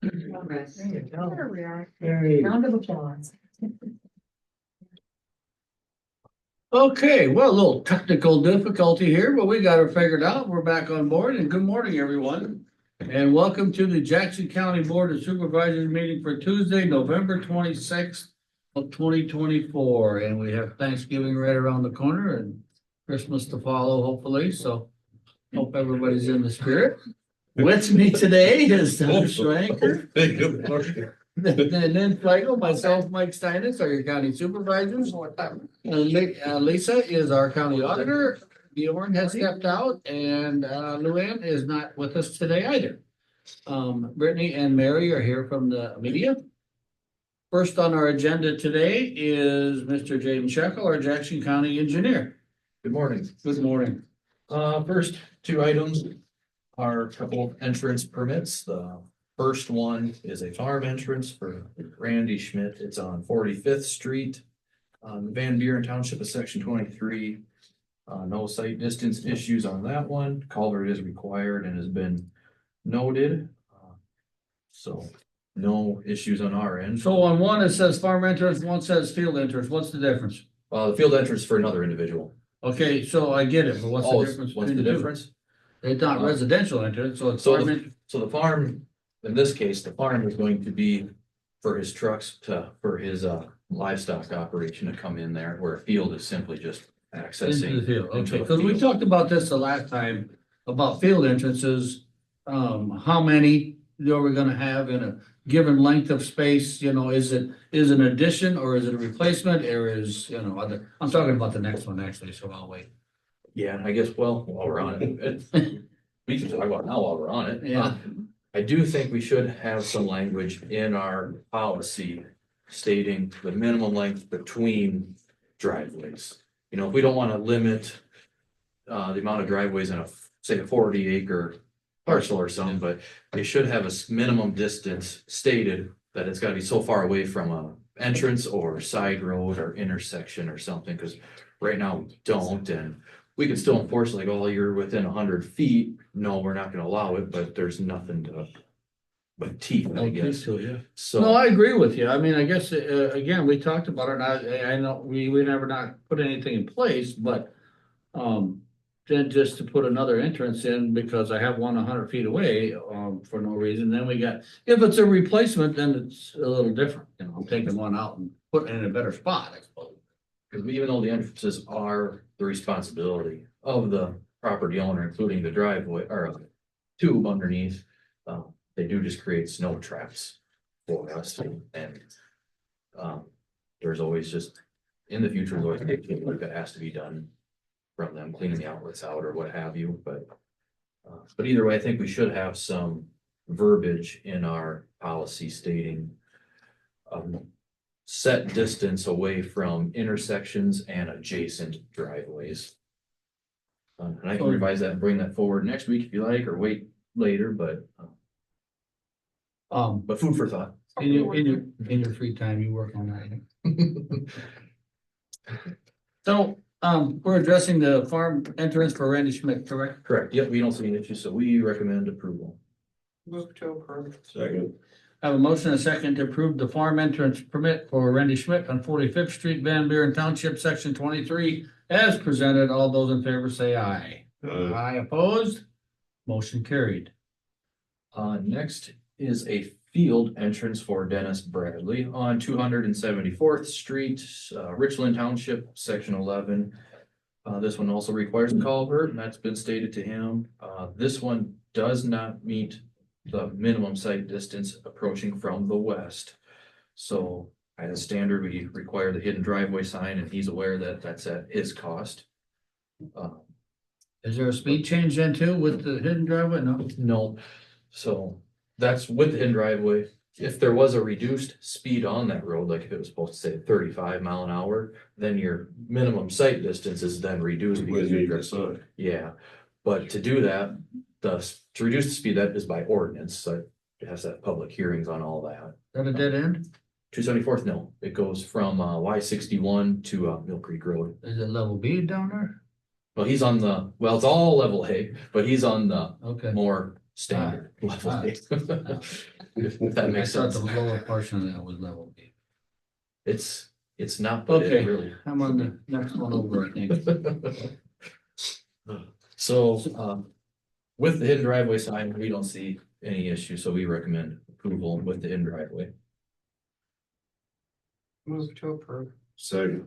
Progress. There you go. There we are. Very Round of applause. Okay, well, a little technical difficulty here, but we got it figured out. We're back on board and good morning, everyone. And welcome to the Jackson County Board of Supervisors meeting for Tuesday, November 26th of 2024. And we have Thanksgiving right around the corner and Christmas to follow, hopefully. So hope everybody's in the spirit. With me today is Doug Schwanker. Good morning. And then Flagel, myself, Mike Steinitz, are your county supervisors. Lisa is our county auditor. Bjorn has stepped out and Luann is not with us today either. Brittany and Mary are here from the media. First on our agenda today is Mr. Jaden Shekel, our Jackson County engineer. Good morning. Good morning. First two items are a couple of entrance permits. The first one is a farm entrance for Randy Schmidt. It's on 45th Street. Van Buren Township of Section 23. No site distance issues on that one. Culvert is required and has been noted. So no issues on our end. So on one it says farm entrance, one says field entrance. What's the difference? The field entrance for another individual. Okay, so I get it, but what's the difference? What's the between the two? difference? It's not residential entrance, so it's So farm the- entrance. So the farm, in this case, the farm is going to be for his trucks for his livestock operation to come in there, where a field is simply just Into the accessing. field, into okay, a because we field. talked about this the last time, about field entrances. How many are we gonna have in a given length of space, is it an addition or is it a replacement or is, other, I'm talking about the next one actually, so I'll wait. Yeah, I guess, well, while we're on it, we can talk about it now while we're on it. Yeah. I do think we should have some language in our policy stating the minimum length between driveways. If we don't want to limit the amount of driveways in say a 40-acre parcel or something, but they should have a minimum distance stated that it's got to be so far away from a entrance or side road or intersection or something, because right now we don't, and we could still enforce like, oh, you're within 100 feet. No, we're not gonna allow it, but there's nothing but teeth, I guess. So, yeah. No, So, I agree with you. I mean, I guess, again, we talked about it, and I know we never not put anything in place, but then just to put another entrance in because I have one 100 feet away, for no reason, then we got, if it's a replacement, then it's a little different, I'm taking one out and putting it in a better spot, I suppose. because even though the entrances are the responsibility of the property owner, including the driveway or tube underneath, they do just create snow traps for us, and there's always just, in the future, there's always paperwork that has to be done from them, cleaning the outlets out or what have you, but either way, I think we should have some verbiage in our policy stating set distance away from intersections and adjacent driveways. And I can revise that and bring that forward next week if you like, or wait later, but food for thought. In your free time, you work on that. So, we're addressing the farm entrance for Randy Schmidt, correct? Correct, yep, we don't see an issue, so we recommend approval. Move to approve. Second. I have a motion and a second to approve the farm entrance permit for Randy Schmidt on 45th Street, Van Buren Township, Section 23, as presented. All those in favor say aye. Aye opposed? Motion carried. Next is a field entrance for Dennis Bradley on 274th Street, Richland Township, Section 11. This one also requires a culvert, and that's been stated to him. This one does not meet the minimum site distance approaching from the west. So as standard, we require the hidden driveway sign, and he's aware that that's at his cost. Is there a speed change then too with the hidden driveway? No. No, so that's with the hidden driveway. If there was a reduced speed on that road, like if it was supposed to say 35 mile an hour, then your minimum site distance is then reduced. Because you yeah, but to do that, to reduce the speed, that is by ordinance, so it has to have public hearings on all that. Is that a dead end? 274th, no, it goes from Y61 to Mill Creek Road. Is it level B down there? Well, he's on it's all level A, but he's on the Okay. more standard level A. if that I makes thought sense. the lower portion of that was level B. It's not, but Okay. it really. I'm on the next one over, I think. So, with the hidden driveway sign, we don't see any issue, so we recommend approval with the hidden driveway. Move to approve. Second.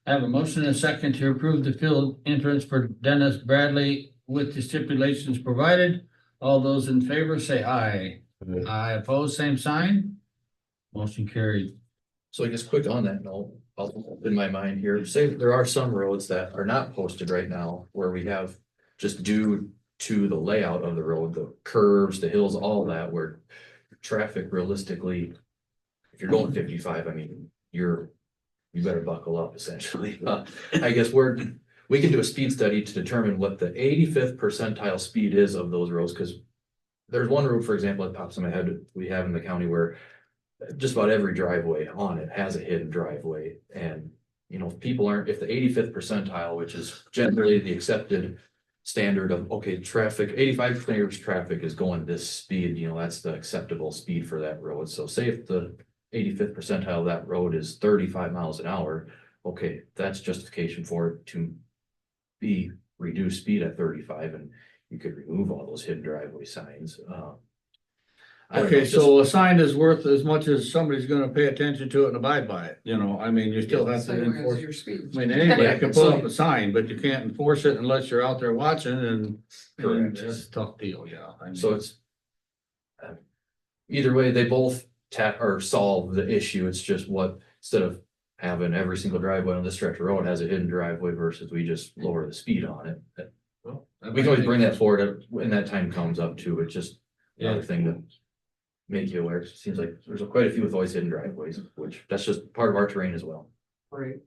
I have a motion and a second to approve the field entrance for Dennis Bradley with the stipulations provided. All those in favor say aye. Aye opposed, same sign. Motion carried. So I guess quick on that note, in my mind here, say there are some roads that are not posted right now where we have just due to the layout of the road, the curves, the hills, all that, where traffic realistically, if you're going 55, I mean, you better buckle up essentially. I guess we can do a speed study to determine what the 85th percentile speed is of those roads, because there's one road, for example, that pops in my head, we have in the county where just about every driveway on it has a hidden driveway. And, you know, if the 85th percentile, which is generally the accepted standard of, okay, traffic, 85% of your traffic is going this speed, you know, that's the acceptable speed for that road. So say if the 85th percentile of that road is 35 miles an hour, okay, that's justification for it to be reduced speed at 35, and you could remove all those hidden driveway signs. I don't know, Okay, it's just- so a sign is worth as much as somebody's gonna pay attention to it and abide by it, you know, I mean, you still have to Same way as enforce. your speed. I mean, anybody Yeah, can so- put up a sign, but you can't enforce it unless you're out there watching and Correct. it's a tough deal, yeah. I mean, So it's. Either way, they both or solve the issue, it's just what, instead of having every single driveway on this stretch of road has a hidden driveway versus we just lower the speed on it. well, We can always bring that forward when that time comes up too, it's just another Yeah. thing to make you aware. It seems like there's quite a few with always hidden driveways, which that's just part of our terrain as well. Right.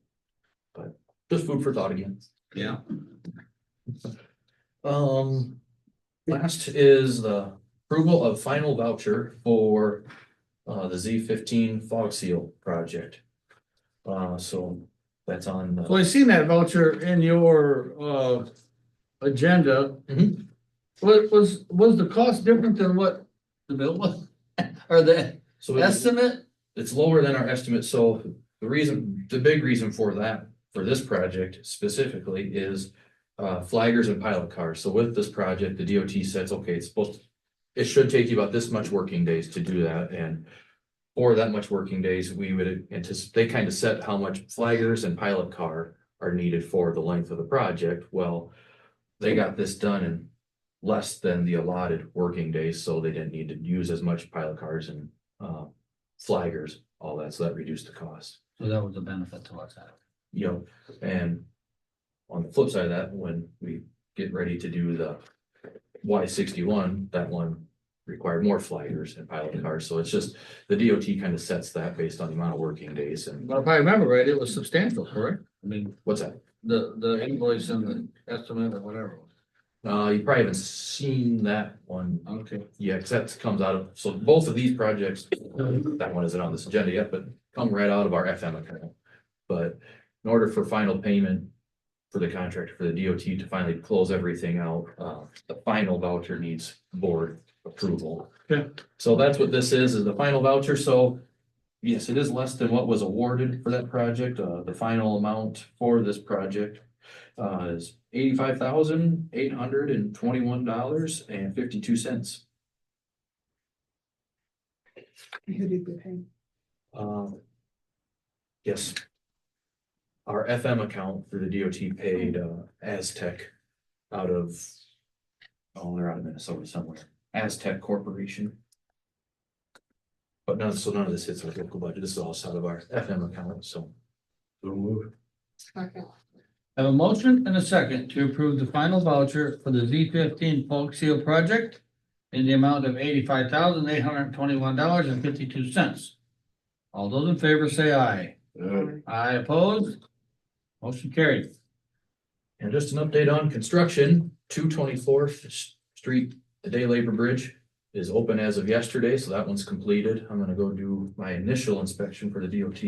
Just food for thought again. Yeah, Last is the approval of final voucher for the Z15 fog seal project. So that's on. so I seen that voucher in your agenda. Mhm. Was the cost different than what the bill was? Or the So it's estimate? lower than our estimate, so the big reason for that, for this project specifically is. Flaggers and pilot cars, so with this project, the DOT says, okay, it should take you about this much working days to do that, and. For that much working days, we would anticipate, they kind of set how much flaggers and pilot car are needed for the length of the project. Well, they got this done in less than the allotted working days, so they didn't need to use as much pilot cars and flaggers, all that, so that reduced the cost. So that was a benefit to us. You know, and on the flip side of that, when we get ready to do the Y61, that one required more flaggers and pilot cars, so it's just, the DOT kind of sets that based on the amount of working days and. But if I remember right, it was substantial, correct? I mean, What's that? the invoice and the estimate or whatever. You probably haven't seen that one. Okay. Yeah, because that comes out of, so both of these projects, that one isn't on this agenda yet, but come right out of our FM account. But in order for final payment for the contractor, for the DOT to finally close everything out, the final voucher needs board approval. Okay. So that's what this is the final voucher. So yes, it is less than what was awarded for that project. The final amount for this project is $85,821.52. Who did we pay? Yes. Our FM account for the DOT paid Aztec out of, they're out of Minnesota somewhere, Aztec Corporation. But none of this hits our local budget. This is all out of our FM account, so. So move. Okay. Have a motion and a second to approve the final voucher for the Z15 Fog Seal project in the amount of $85,821.52. All those in favor say aye. Aye opposed. Motion carried. And just an update on construction, 224th Street, the day labor bridge is open as of yesterday, so that one's completed. I'm gonna go do my initial inspection for the DOT,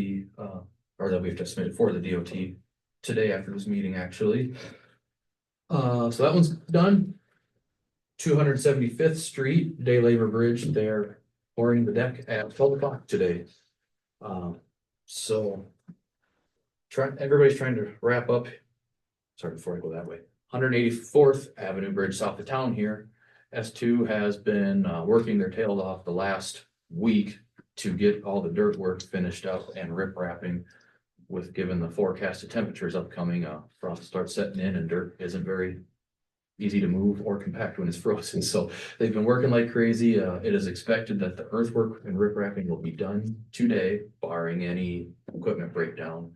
or that we have to submit for the DOT today after this meeting, actually. So that one's done. 275th Street, day labor bridge, they're pouring the deck at 12 o'clock today. So everybody's trying to wrap up. Sorry, before I go that way, 184th Avenue Bridge south of town here. S2 has been working their tails off the last week to get all the dirt work finished up and rip wrapping. With given the forecasted temperatures upcoming, frost starts setting in and dirt isn't very easy to move or compact when it's frozen. So they've been working like crazy. It is expected that the earthwork and rip wrapping will be done today, barring any equipment breakdown.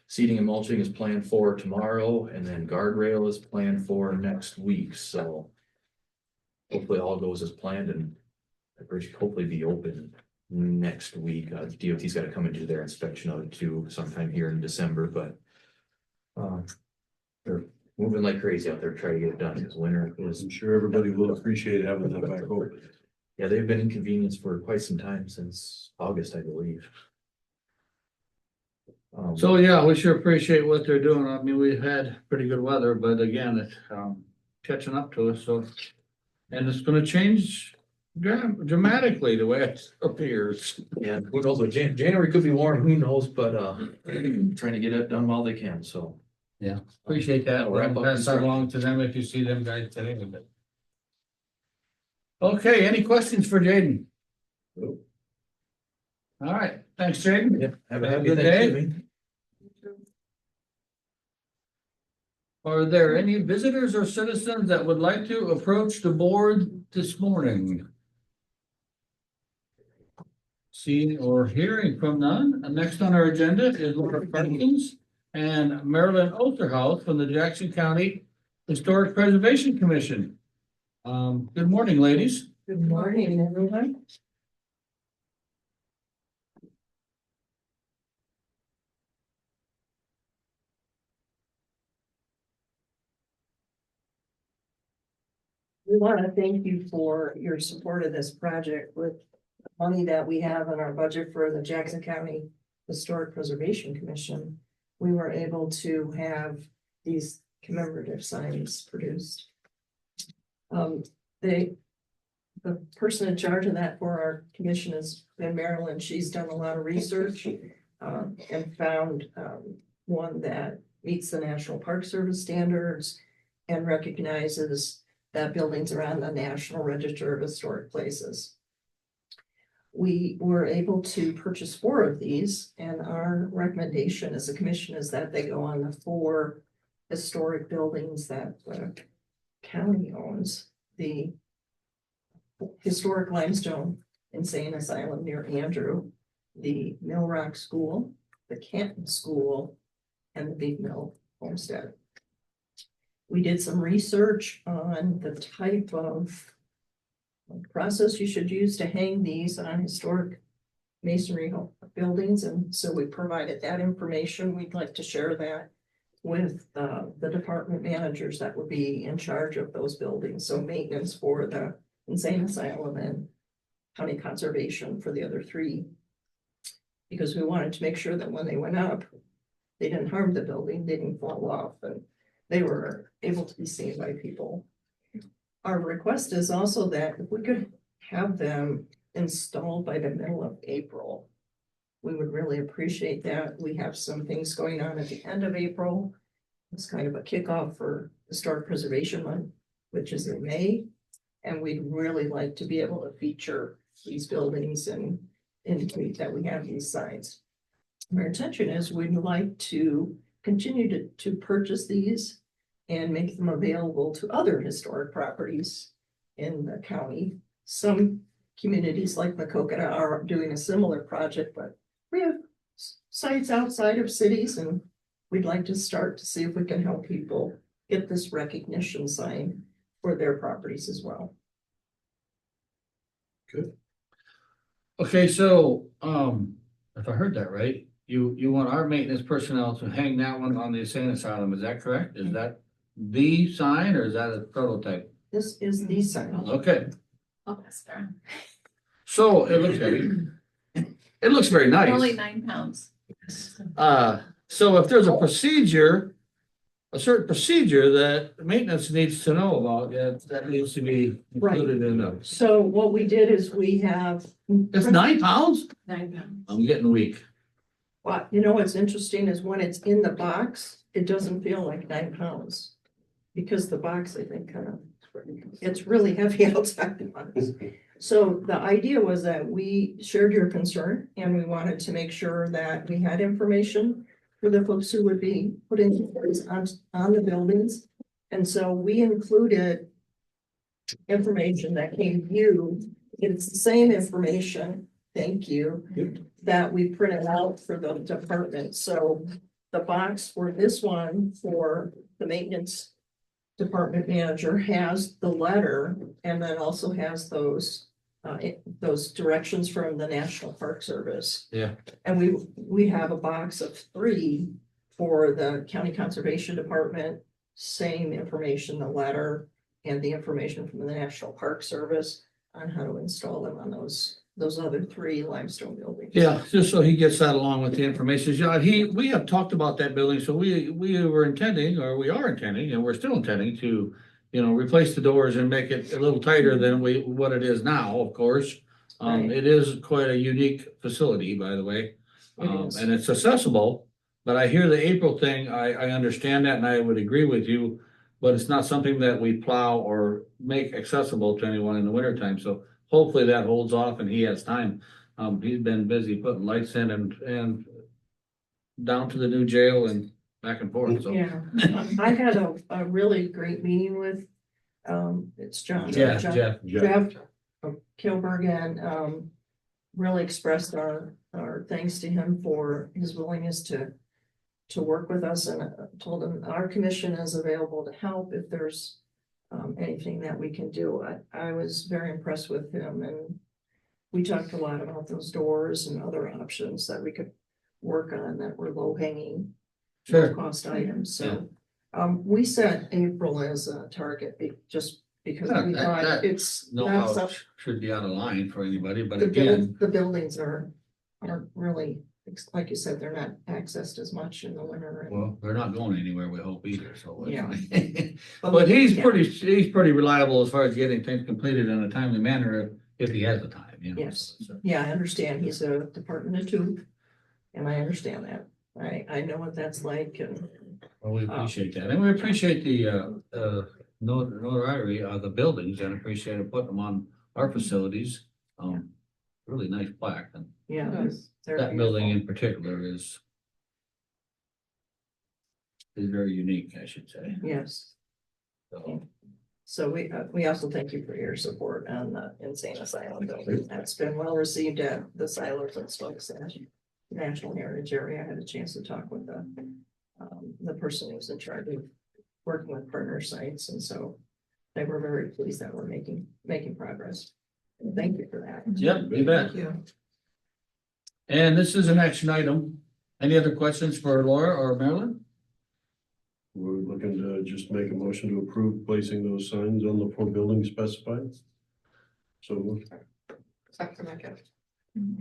Seeding and mulching is planned for tomorrow, and then guardrail is planned for next week. So hopefully all goes as planned, and the bridge should hopefully be open next week. DOT's got to come and do their inspection of it too sometime here in December, but they're moving like crazy out there trying to get it done because winter is. I'm sure everybody will appreciate having that back open. Yeah, they've been inconvenienced for quite some time, since August, I believe. So yeah, we sure appreciate what they're doing. I mean, we've had pretty good weather, but again, it's catching up to us, so. And it's gonna change dramatically the way it appears. Yeah, who knows, what January could be warm, who knows, but trying to get it done while they can, so. Yeah, appreciate that. We'll wrap We'll up pass that along to them if you see them guys today. Okay, any questions for Jaden? Nope. All right, thanks, Jaden. Yep, have a Have a happy good day. Thanksgiving. Are there any visitors or citizens that would like to approach the board this morning? Seeing or hearing from none, and next on our agenda is Laura Perkins and Marilyn Osterhaus from the Jackson County Historic Preservation Commission. Good morning, ladies. Good morning, everyone. We want to thank you for your support of this project. With the money that we have in our budget for the Jackson County Historic Preservation Commission, we were able to have these commemorative signs produced. The person in charge of that for our commission has been Marilyn. She's done a lot of research and found one that meets the National Park Service standards and recognizes that buildings are on the National Register of Historic Places. We were able to purchase 4 of these, and our recommendation as a commission is that they go on the 4 historic buildings that the county owns. The historic limestone insane asylum near Andrew, the Mill Rock School, the Canton School, and the Big Mill Homestead. We did some research on the type of process you should use to hang these on historic masonry buildings, and so we provided that information. We'd like to share that with the department managers that would be in charge of those buildings. So maintenance for the insane asylum and county conservation for the other 3. Because we wanted to make sure that when they went up, they didn't harm the building, they didn't fall off, and they were able to be seen by people. Our request is also that if we could have them installed by the middle of April, we would really appreciate that. We have some things going on at the end of April. It's kind of a kickoff for Historic Preservation Month, which is in May. And we'd really like to be able to feature these buildings and indicate that we have these signs. Our intention is we'd like to continue to purchase these and make them available to other historic properties in the county. Some communities like Macokota are doing a similar project, but we have sites outside of cities, and we'd like to start to see if we can help people get this recognition sign for their properties as well. Good. Okay, so if I heard that right, you want our maintenance personnel to hang that one on the insane asylum, is that correct? Is that the sign or is that a prototype? This is the sign. Okay, Oh, that's fair. so it looks heavy. It looks very Only nice. 9 pounds. So if there's a procedure a certain procedure that maintenance needs to know about, that needs to be included in the. So what we did is we have. It's 9 pounds? 9 pounds. I'm getting weak. Well, you know, what's interesting is when it's in the box, it doesn't feel like 9 pounds. Because the box, I think, kind of, it's really heavy outside the box. So the idea was that we shared your concern and we wanted to make sure that we had information for the folks who would be putting place on the buildings. And so we included information that came to you. It's the same information, thank you, that we printed out for the department. So the box for this one for the maintenance department manager has the letter and then also has those directions from the National Park Service. Yeah. And we have a box of 3 for the County Conservation Department, same information, the letter and the information from the National Park Service on how to install them on those other 3 limestone buildings. Yeah, just so he gets that along with the information. Yeah, we have talked about that building, so we were intending, or we are intending, and we're still intending to, replace the doors and make it a little tighter than what it is now, of course. Right. It is quite a unique facility, by the way. It is. And it's accessible, but I hear the April thing, I understand that and I would agree with you, but it's not something that we plow or make accessible to anyone in the wintertime, so hopefully that holds off and he has time. He's been busy putting lights in and down to the new jail and back and forth, so. Yeah, I had a really great meeting with, it's John. Yeah, Jeff Jeff. Kilberg, and really expressed our thanks to him for his willingness to work with us, and told him our commission is available to help if there's anything that we can do. I was very impressed with him, and we talked a lot about those doors and other options that we could work on that were low hanging, low Sure. cost items. So we set April as a target just because Yeah, we thought that- it's No not house such, should be out of line for anybody, but the again, buildings are really, like you said, they're not accessed as much in the winter. and- well, they're not going anywhere, we hope either, so. Yeah. But he's yeah. pretty reliable as far as getting things completed in a timely manner if he has the time, Yes. so. Yeah, I understand. He's a department of 2, and I understand that. I know what that's like, and Well, we appreciate that, and we appreciate the notoriety of the buildings and appreciate it putting them on our facilities. Really nice plaque, and yeah, they're that building beautiful. in particular is very unique, I should say. Yes. So, So we also thank you for your support on the insane asylum building. That's been well received at the Silos and Stokes National Heritage Area. I had a chance to talk with the person who's in charge of working with partner sites, and so they were very pleased that we're making progress. Thank you for that. Yep, you bet. Thank you. And this is an action item. Any other questions for Laura or Marilyn? We're looking to just make a motion to approve placing those signs on the 4 buildings specified. So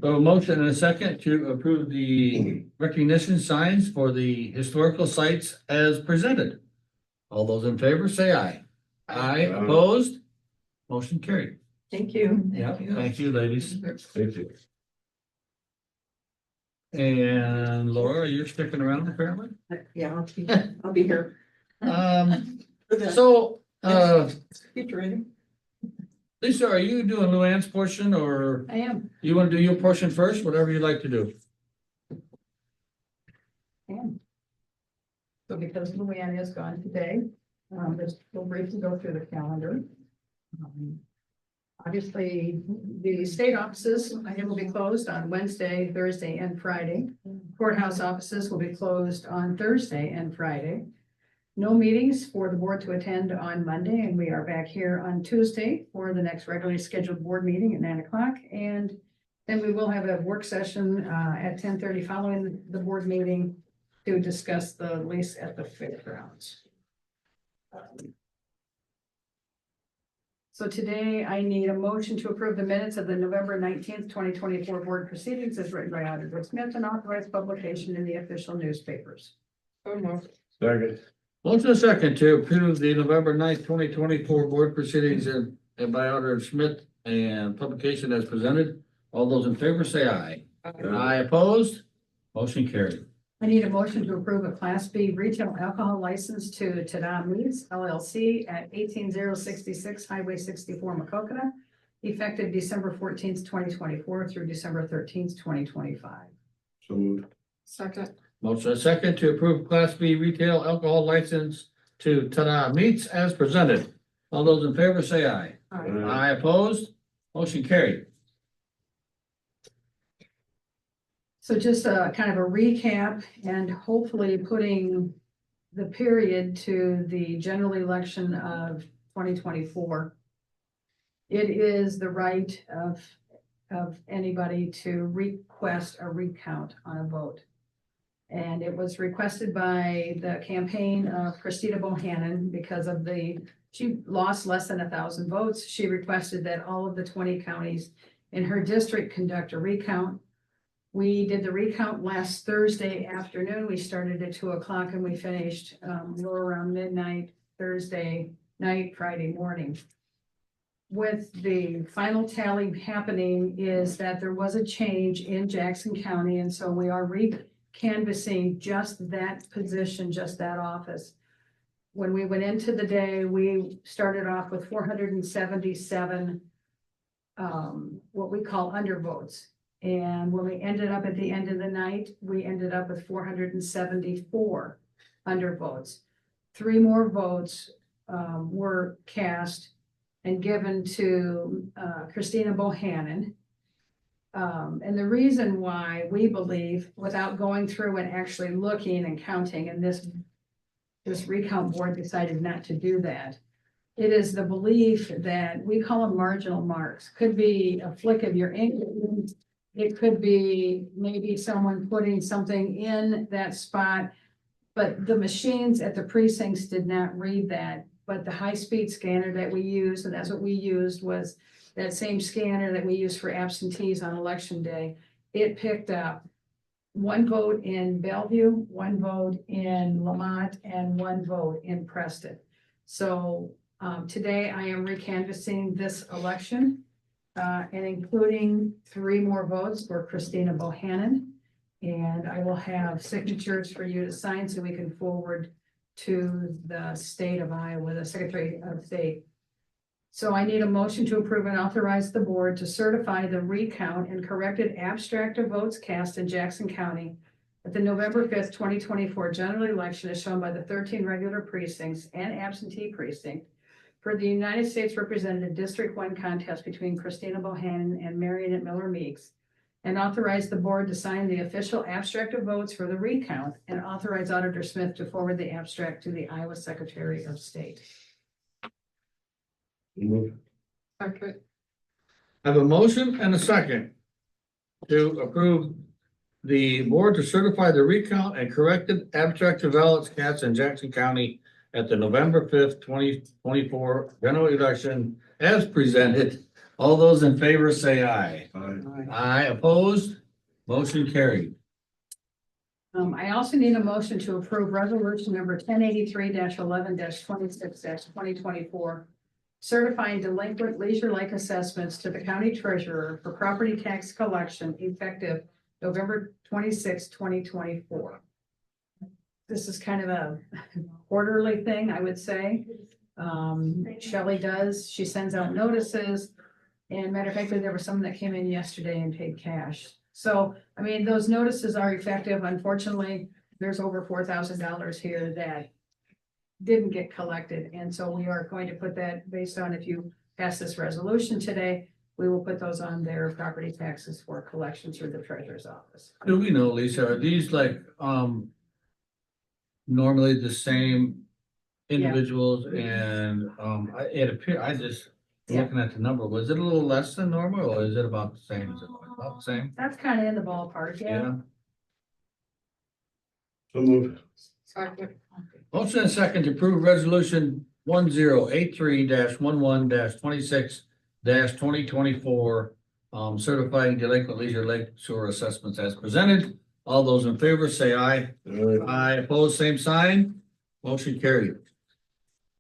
So a motion and a second to approve the recognition signs for the historical sites as presented. All those in favor, say aye. Aye, opposed? Motion carried. Thank you. Yeah, thank you, ladies. thank you. And Laura, you're sticking around apparently? Yeah, I'll be here. For the So, future item. Lisa, are you doing Luann's portion or I am. you want to do your portion first, whatever you'd like to do? So because Luann is gone today, just we'll briefly go through the calendar. Obviously, the state offices, I think, will be closed on Wednesday, Thursday, and Friday. Courthouse offices will be closed on Thursday and Friday. No meetings for the board to attend on Monday, and we are back here on Tuesday for the next regularly scheduled board meeting at 9 o'clock. And then we will have a work session at 10:30 following the board meeting to discuss the lease at the fairgrounds. So today I need a motion to approve the minutes of the November 19th, 2024 board proceedings as written by Auditor Smith and authorized publication in the official newspapers. Second. Motion and second to approve the November 9th, 2024 board proceedings and by order of Schmidt and publication as presented. All those in favor say aye. Aye opposed? Motion carried. I need a motion to approve a Class B retail alcohol license to Tada Meats LLC at 18066 Highway 64 Macokota, effective December 14th, 2024 through December 13th, 2025. So moved. Second. Motion and second to approve Class B retail alcohol license to Tada Meats as presented. All those in favor say aye. Aye opposed? Motion carried. So just a kind of a recap and hopefully putting the period to the general election of 2024. It is the right of anybody to request a recount on a vote. And it was requested by the campaign of Christina Bohannon because of she lost less than 1,000 votes. She requested that all of the 20 counties in her district conduct a recount. We did the recount last Thursday afternoon. We started at 2 o'clock and we finished a little around midnight Thursday night, Friday morning. With the final tally happening is that there was a change in Jackson County, and so we are canvassing just that position, just that office. When we went into the day, we started off with 477 what we call undervotes. And when we ended up at the end of the night, we ended up with 474 undervotes. 3 more votes were cast and given to Christina Bohannon. And the reason why we believe, without going through and actually looking and counting, and this recount board decided not to do that, it is the belief that we call them marginal marks. Could be a flick of your ink. It could be maybe someone putting something in that spot, but the machines at the precincts did not read that. But the high-speed scanner that we used, and that's what we used, was that same scanner that we use for absentees on election day. It picked up 1 vote in Bellevue, 1 vote in Lamont, and 1 vote in Preston. So today I am recanvassing this election and including 3 more votes for Christina Bohannon. And I will have signatures for you to sign so we can forward to the state of Iowa, the Secretary of State. So I need a motion to approve and authorize the board to certify the recount and corrected abstract of votes cast in Jackson County at the November 5th, 2024 general election as shown by the 13 regular precincts and absentee precinct for the United States Representative District 1 contest between Christina Bohannon and Marion Miller Meeks, and authorize the board to sign the official abstract of votes for the recount and authorize Auditor Smith to forward the abstract to the Iowa Secretary of State. Move. Second. I have a motion and a second to approve the board to certify the recount and corrected abstract of ballots cast in Jackson County at the November 5th, 2024 general election as presented. All those in favor say aye. Aye. Aye opposed? Motion carried. I also need a motion to approve resolution number 1083-11-26-2024, certifying delinquent leisure-like assessments to the county treasurer for property tax collection effective November 26, 2024. This is kind of a quarterly thing, I would say. Shelley she sends out notices. And matter of fact, there was some that came in yesterday and paid cash. So, I mean, those notices are effective. Unfortunately, there's over $4,000 here that didn't get collected. And so we are going to put that based on, if you pass this resolution today, we will put those on their property taxes for collection through the treasurer's office. Do we know, Lisa, are these like normally the same individuals? And it appears, looking at the number, was it a little less than normal or is it about the same? Is it about the same? That's kind of in the ballpark, yeah. So move. Second. Motion and second to approve resolution 1083-11-26-2024, certifying delinquent leisure lake sewer assessments as presented. All those in favor say aye. Aye. Aye opposed, same sign. Motion carried.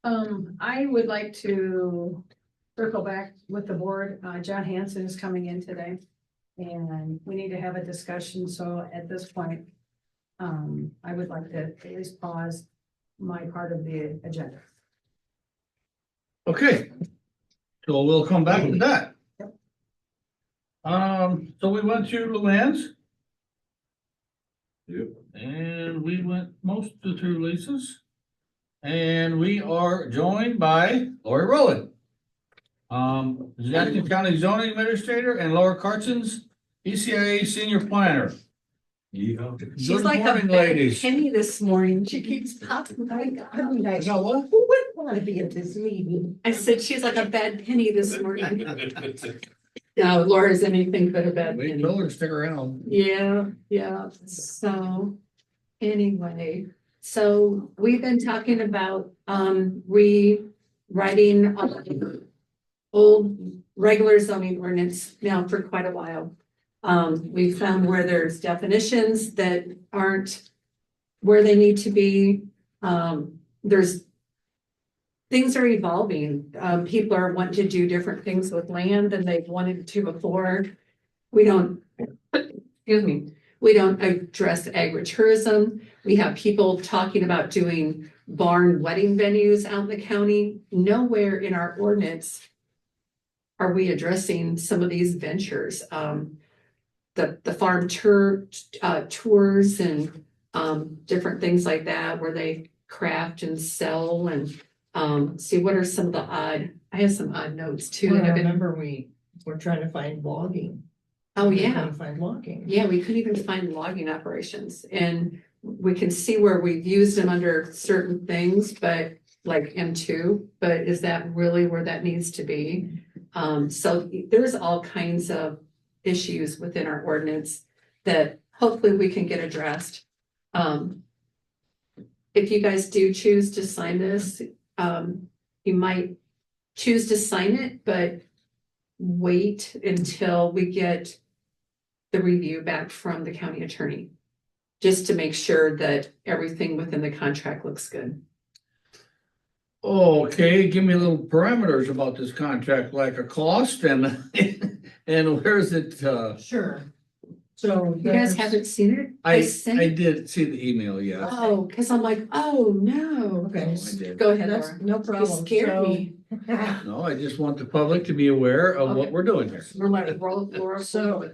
I would like to circle back with the board. John Hanson is coming in today. And we need to have a discussion, so at this point, I would like to at least pause my part of the agenda. Okay. So we'll come back to that. Yep. So we went to Luann's Yep. and we went most of through Lisa's. And we are joined by Lori Rowland. Jackson County Zoning Administrator and Laura Cartons, ECIA Senior Planner. Yeehaw. She's Good like a morning, bad ladies. penny this morning. She keeps popping. I Got what? who wouldn't want to be at this meeting? I said she's like a bad penny this morning. No, Laura's anything but a bad We penny. told her to stick around. Yeah, yeah. So anyway, so we've been talking about rewriting old regular zoning ordinance now for quite a while. We found where there's definitions that aren't where they need to be. There's things are evolving. People are wanting to do different things with land than they've wanted to before. We don't, excuse me, we don't address agritourism. We have people talking about doing barn wedding venues out in the county. Nowhere in our ordinance are we addressing some of these ventures. The farm tours and different things like that where they craft and sell and see what are some of the I have some odd notes too. I that have been- remember we were trying to find logging. Oh, We yeah. couldn't find logging. Yeah, we couldn't even find logging operations and we can see where we've used them under certain things, but like M2, but is that really where that needs to be? So there's all kinds of issues within our ordinance that hopefully we can get addressed. If you guys do choose to sign this, you might choose to sign it, but wait until we get the review back from the county attorney, just to make sure that everything within the contract looks good. Okay, give me a little parameters about this contract, like a cost and and where is it? Sure. So. You guys haven't seen it? I sent I it. did see the email, yeah. Oh, cause I'm like, oh, no. Okay, I did. Go ahead, that's Laura. no You problem. scared So- me. No, I just want the public to be aware of what Okay. we're doing here. We're like, Laura. So-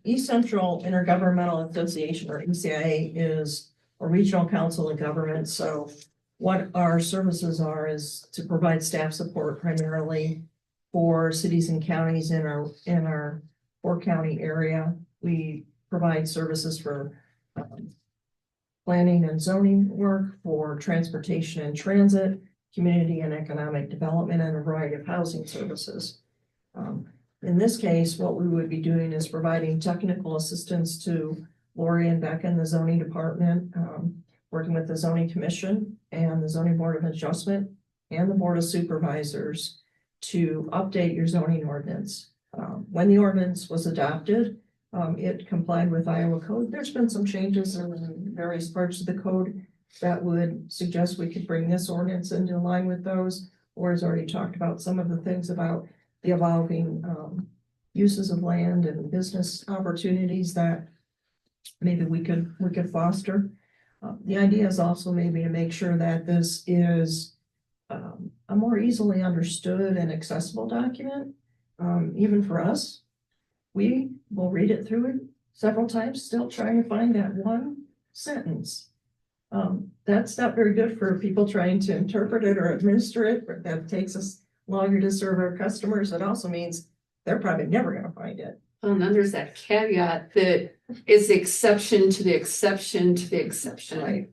East Central Intergovernmental Association, or ECIA, is a regional council of government. So what our services are is to provide staff support primarily for cities and counties in our 4-county area. We provide services for planning and zoning work, for transportation and transit, community and economic development, and a variety of housing services. In this case, what we would be doing is providing technical assistance to Lori and Beck in the zoning department, working with the zoning commission and the zoning board of adjustment and the board of supervisors to update your zoning ordinance. When the ordinance was adopted, it complied with Iowa code. There's been some changes in various parts of the code that would suggest we could bring this ordinance into line with those. Laura's already talked about some of the things about the evolving uses of land and business opportunities that maybe we could foster. The idea is also maybe to make sure that this is a more easily understood and accessible document, even for us. We will read it through it several times, still trying to find that one sentence. That's not very good for people trying to interpret it or administer it. That takes us longer to serve our customers. It also means they're probably never gonna find it. And then there's that caveat that is the exception to the exception to the exception. Right.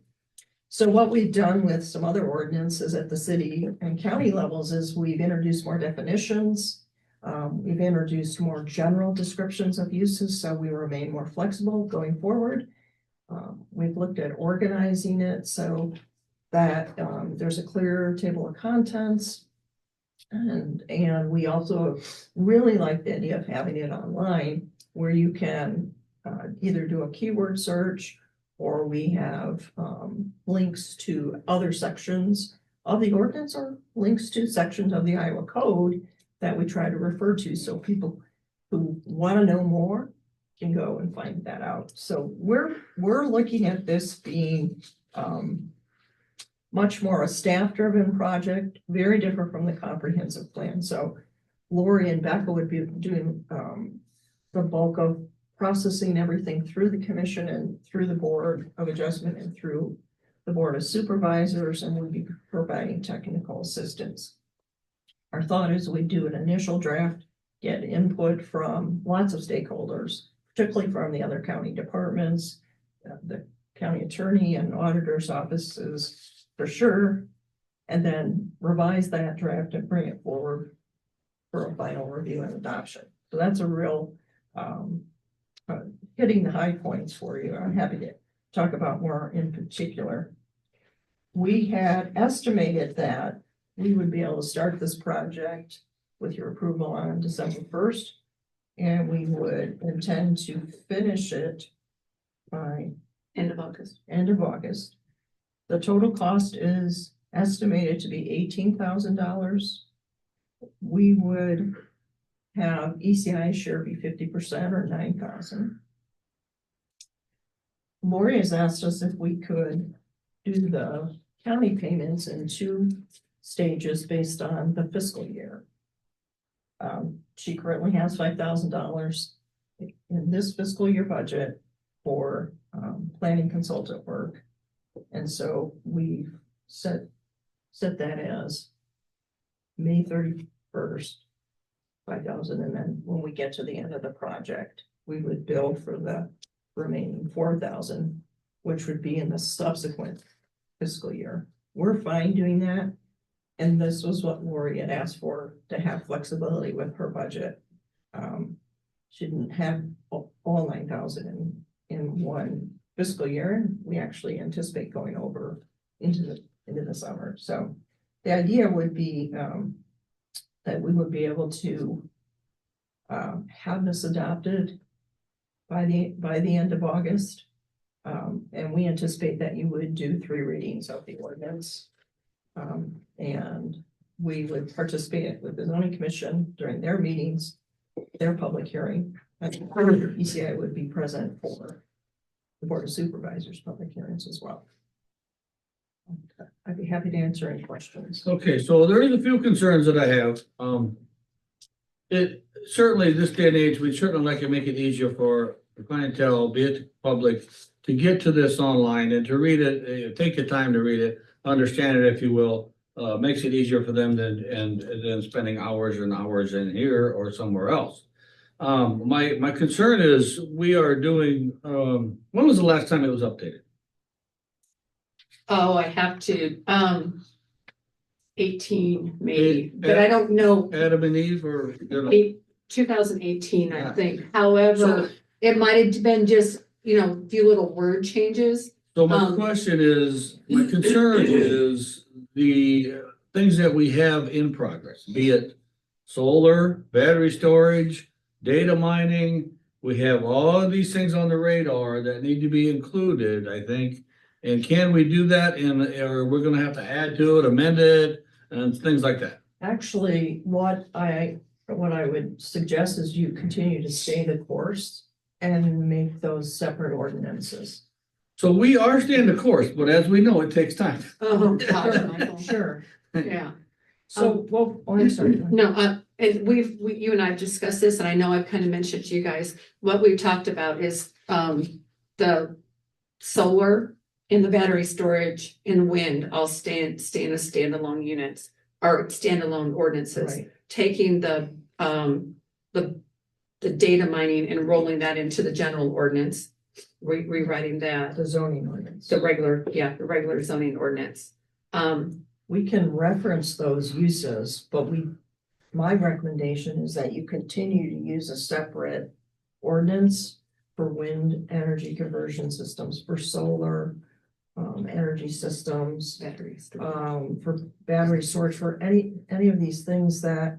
So what we've done with some other ordinances at the city and county levels is we've introduced more definitions. We've introduced more general descriptions of uses, so we remain more flexible going forward. We've looked at organizing it so that there's a clear table of contents. And we also really like the idea of having it online where you can either do a keyword search or we have, links to other sections of the ordinance or links to sections of the Iowa code that we try to refer to, so people who want to know more can go and find that out. So we're looking at this being, much more a staff-driven project, very different from the comprehensive plan. So Lori and Becca would be doing, the bulk of processing everything through the commission and through the Board of Adjustment and through the Board of Supervisors, and would be providing technical assistance. Our thought is we do an initial draft, get input from lots of stakeholders, particularly from the other county departments, the county attorney and auditor's offices for sure, and then revise that draft and bring it forward for a final review and adoption. So that's a real hitting the high points for you. I'm happy to talk about more in particular. We had estimated that we would be able to start this project with your approval on December 1st, and we would intend to finish it by End of August. end of August. The total cost is estimated to be $18,000. We would have ECI share be 50% or 9,000. Lori has asked us if we could do the county payments in 2 stages based on the fiscal year. She currently has $5,000 in this fiscal year budget for planning consultant work. And so we've set that as May 31st, 5,000. And then when we get to the end of the project, we would bill for the remaining 4,000, which would be in the subsequent fiscal year. We're fine doing that. And this was what Lori had asked for, to have flexibility with her budget. She didn't have all 9,000 in one fiscal year, and we actually anticipate going over into the summer. So the idea would be that we would be able to have this adopted by the end of August. And we anticipate that you would do 3 readings of the ordinance. And we would participate with the zoning commission during their meetings, their public hearing. And ECI would be present for the Board of Supervisors public hearings as well. I'd be happy to answer any questions. Okay, so there is a few concerns that I have. It certainly this day and age, we certainly like to make it easier for the clientele, be it public, to get to this online and to read it, take the time to read it, understand it, if you will. Makes it easier for them than spending hours and hours in here or somewhere else. My concern is we are doing, when was the last time it was updated? Oh, I have to, 18 maybe, but I don't know, Adam and Eve or, you know, 2018, I Yeah. think. However, it might have been just, a few little word changes. so my concern is the things that we have in progress, be it solar, battery storage, data mining. We have all of these things on the radar that need to be included, I think. And can we do that or we're gonna have to add to it, amend it, and things like that? Actually, what I would suggest is you continue to stay the course and make those separate ordinances. So we are staying the course, but as we know, it takes time. Oh, gosh, Michael. Sure. Yeah. So, I'm sorry. No, and you and I have discussed this, and I know I've kind of mentioned to you guys, what we've talked about is, the solar and the battery storage and wind all stay in a standalone units or standalone ordinances. Right. Taking the data mining and rolling that into the general ordinance, rewriting that, The zoning ordinance. the regular zoning ordinance. We can reference those uses, but my recommendation is that you continue to use a separate ordinance for wind energy conversion systems, for solar energy systems, Battery storage. for battery storage, for any of these things that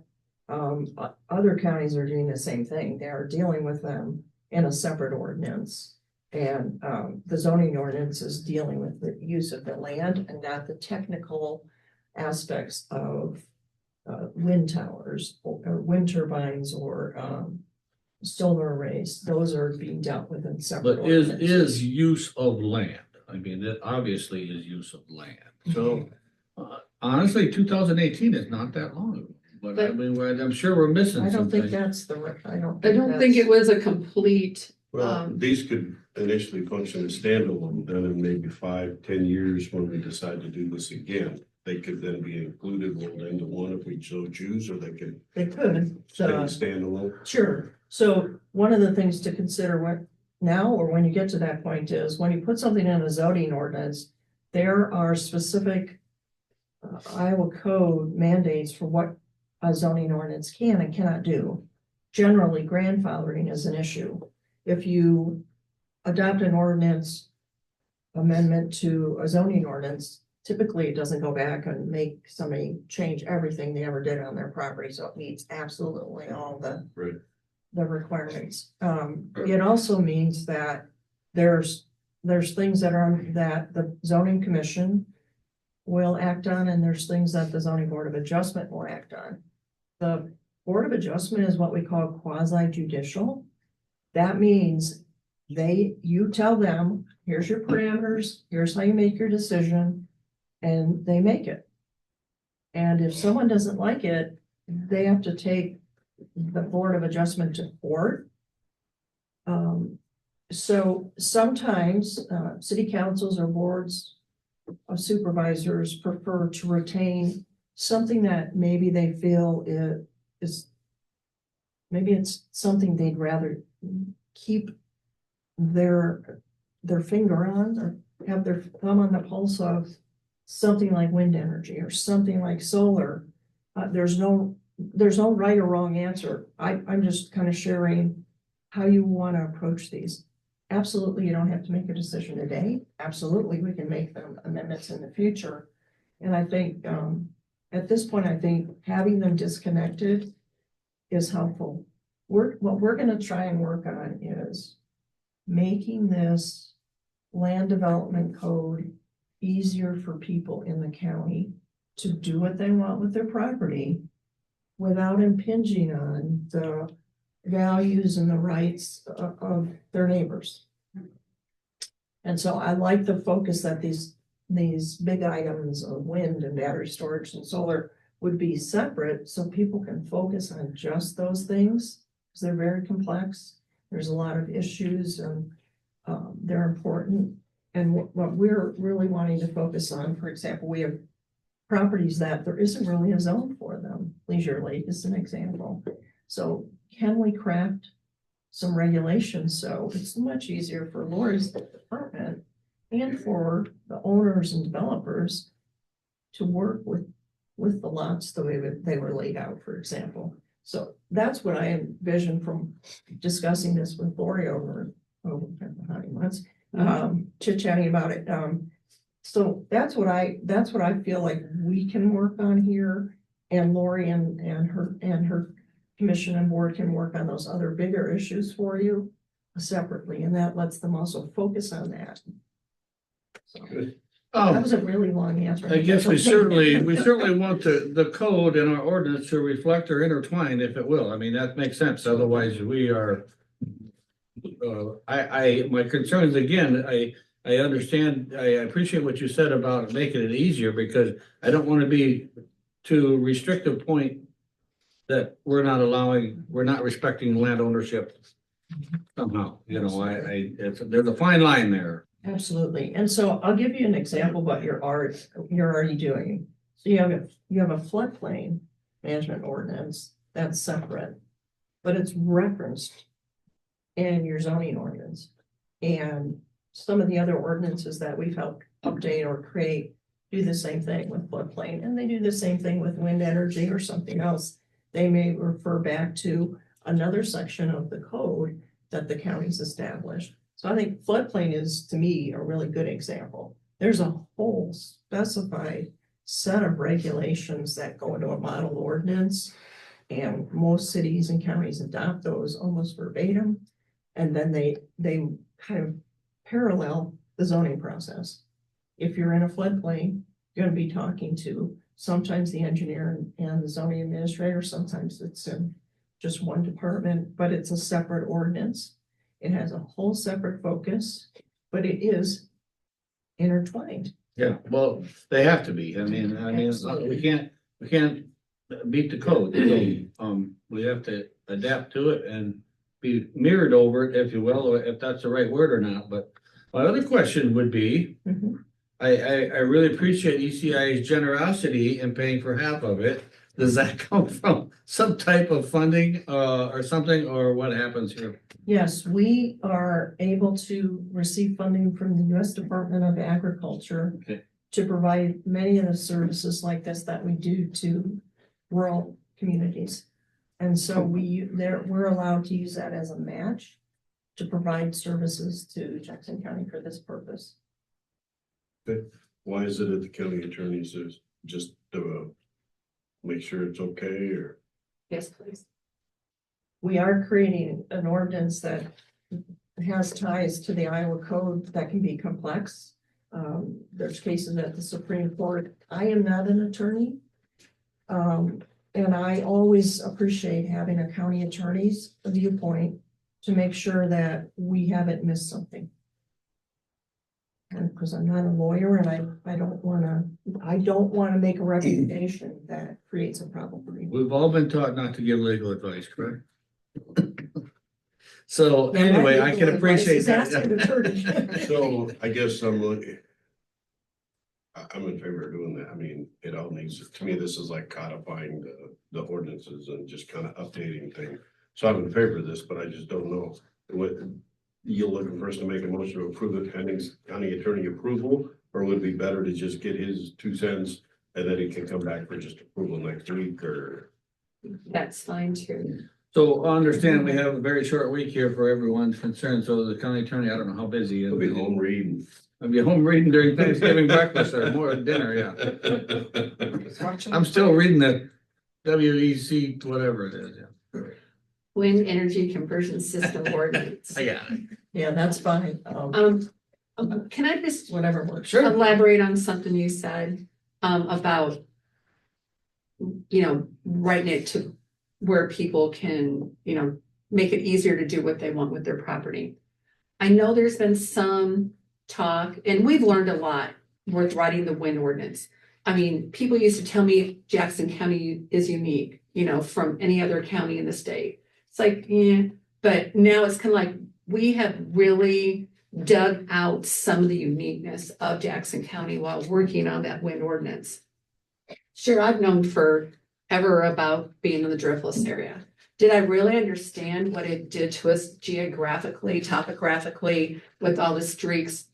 other counties are doing the same thing. They are dealing with them in a separate ordinance. And the zoning ordinance is dealing with the use of the land and not the technical aspects of wind towers or wind turbines or solar arrays. Those are being dealt with in separate But is ordinances. use of land. I mean, that obviously is use of land. So honestly, 2018 is not that long ago. But I mean, I'm sure we're missing I don't think something. that's I don't. I don't think it was a complete, Well, these could initially function as standalone, then in maybe 5, 10 years, when we decide to do this again, they could then be included, rolled into one if we so choose, or they could They could. stay standalone. Sure. So one of the things to consider when now or when you get to that point is when you put something in a zoning ordinance, there are specific Iowa code mandates for what a zoning ordinance can and cannot do. Generally, grandfathering is an issue. If you adopt an ordinance amendment to a zoning ordinance, typically it doesn't go back and make somebody change everything they ever did on their property, so it meets absolutely all the Right. the requirements. It also means that there's things that the zoning commission will act on, and there's things that the zoning board of adjustment will act on. The board of adjustment is what we call quasi judicial. That means you tell them, here's your parameters, here's how you make your decision, and they make it. And if someone doesn't like it, they have to take the board of adjustment to court. So sometimes city councils or boards of supervisors prefer to retain something that maybe they feel maybe it's something they'd rather keep their finger on, or have their thumb on the pulse of, something like wind energy or something like solar. There's no right or wrong answer. I'm just kind of sharing how you want to approach these. Absolutely, you don't have to make a decision today. Absolutely, we can make them amendments in the future. And I think at this point, I think having them disconnected is helpful. What we're going to try and work on is making this land development code easier for people in the county to do what they want with their property without impinging on the values and the rights of their neighbors. And so I like the focus that these big items of wind and battery storage and solar would be separate, so people can focus on just those things, because they're very complex. There's a lot of issues and they're important. And what we're really wanting to focus on, for example, we have properties that there isn't really a zone for them. Leisure Lake is an example. So can we craft some regulations so it's much easier for Lori's department and for the owners and developers to work with the lots the way that they were laid out, for example. So that's what I envision from discussing this with Lori over how many months, chit-chatting about it. So that's what I feel like we can work on here, and Lori and her commission and board can work on those other bigger issues for you separately, and that lets them also focus on that. So that was a really long answer. I guess we certainly want the code and our ordinance to reflect or intertwine, if it will. I mean, that makes sense. Otherwise, we are. My concern is, again, I understand, I appreciate what you said about making it easier, because I don't want to be to restrictive point that we're not respecting land ownership somehow, there's a fine line there. Absolutely. And so I'll give you an example of what you're already doing. So you have a floodplain management ordinance that's separate, but it's referenced in your zoning ordinance. And some of the other ordinances that we've helped update or create do the same thing with floodplain, and they do the same thing with wind energy or something else. They may refer back to another section of the code that the county's established. So I think floodplain is, to me, a really good example. There's a whole specified set of regulations that go into a model ordinance, and most cities and counties adopt those almost verbatim. And then they kind of parallel the zoning process. If you're in a floodplain, you're gonna be talking to sometimes the engineer and the zoning administrator, sometimes it's in just one department, but it's a separate ordinance. It has a whole separate focus, but it is intertwined. Yeah, well, they have to be. I mean, we can't beat the code. So, we have to adapt to it and be mirrored over it, if you will, or if that's the right word or not. But my other question would be, Mhm. I really appreciate ECI's generosity in paying for half of it. Does that come from some type of funding, or something, or what happens here? Yes, we are able to receive funding from the US Department of Agriculture Okay. to provide many of the services like this that we do to rural communities. And so we're allowed to use that as a match to provide services to Jackson County for this purpose. Why is it at the county attorney's is just to make sure it's okay or? Yes, please. We are creating an ordinance that has ties to the Iowa code that can be complex. There's cases at the Supreme Court. I am not an attorney. And I always appreciate having a county attorney's viewpoint to make sure that we haven't missed something. And because I'm not a lawyer and I don't wanna make a recommendation that creates a problem for me. We've all been taught not to give legal advice, correct? So anyway, I can appreciate Ask an that. attorney. So I guess I'm in favor of doing that. I mean, it all needs, to me, this is like codifying the ordinances and just kind of updating things. So I'm in favor of this, but I just don't know what, you looking for us to make a motion to approve it pending county attorney approval? Or would it be better to just get his 2 cents and then he can come back for just approval next week or? That's fine too. So I understand we have a very short week here for everyone's concerned, so the county attorney, I don't know how busy he is. He'll be home reading. I'll be home reading during Thanksgiving breakfast or more dinner, yeah. I'm still reading the WEC, whatever it is, yeah. Wind Energy Conversion System Ordinance. I got it. Yeah, that's fine. Can I just Whatever works. Sure. elaborate on something you said, about, writing it to where people can, make it easier to do what they want with their property. I know there's been some talk, and we've learned a lot with writing the wind ordinance. I mean, people used to tell me Jackson County is unique, from any other county in the state. It's like, yeah, but now it's kind of like we have really dug out some of the uniqueness of Jackson County while working on that wind ordinance. Sure, I've known forever about being in the Driftless area. Did I really understand what it did to us geographically, topographically, with all the streams,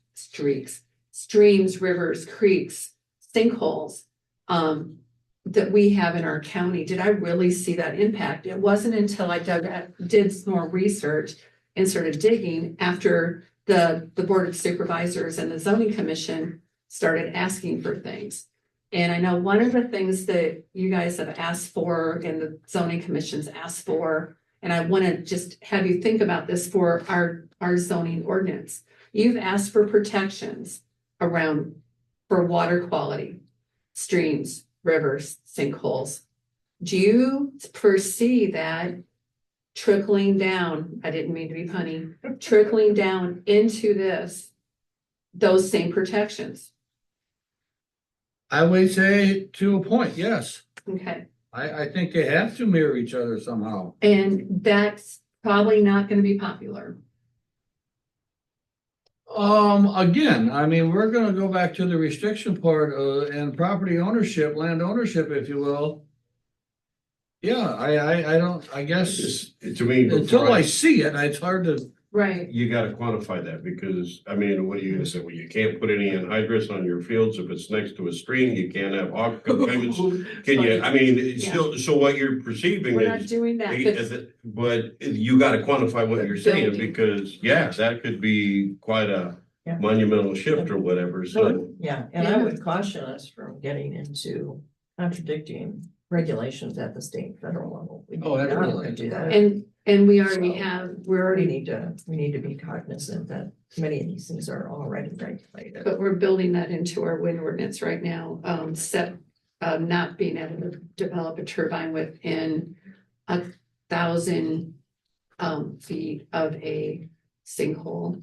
rivers, creeks, sinkholes, that we have in our county? Did I really see that impact? It wasn't until I did some more research and started digging after the Board of Supervisors and the Zoning Commission started asking for things. And I know one of the things that you guys have asked for and the Zoning Commission's asked for, and I want to just have you think about this for our zoning ordinance. You've asked for protections for water quality, streams, rivers, sinkholes. Do you foresee that trickling down, I didn't mean to be punny, trickling down into those same protections? I would say to a point, yes. Okay, I think they have to mirror each other somehow. and that's probably not going to be popular. Again, I mean, we're gonna go back to the restriction part, and property ownership, land ownership, if you will. Yeah, I guess, Just, to me, until before I see it, it's hard to, Right. you gotta quantify that because, I mean, what are you gonna say? Well, you can't put any anhydrous on your fields if it's next to a stream. You can't have aquifer payments. Can you, I mean, it's still, so what you're perceiving We're not is, doing that. but you gotta quantify what you're saying Building. because, yeah, that could be quite a Yeah. monumental shift or whatever, so. Yeah, and I would caution us from getting into contradicting regulations at the state and federal level. We Oh, do not absolutely. want to do that. And we already So- have, We need to be cognizant that many of these things are already regulated. But we're building that into our wind ordinance right now, not being able to develop a turbine within 1,000 feet of a sinkhole,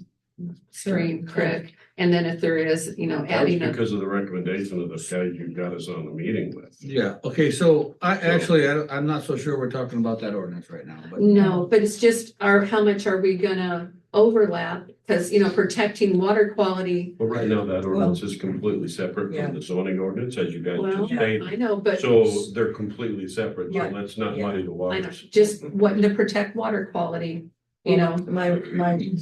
stream, creek. And then if there is, That's adding a, because of the recommendation of the guy you got us on the meeting with. Yeah, okay, so I'm not so sure we're talking about that ordinance right now, but. no, but it's just how much are we gonna overlap? Because, protecting water quality. But right now, that ordinance is completely separate Yeah. from the zoning ordinance, as you guys Well, just stated. I know, but. So they're completely separate, so Yeah. let's not Yeah. muddy the I know, waters. just wanting to protect water quality, My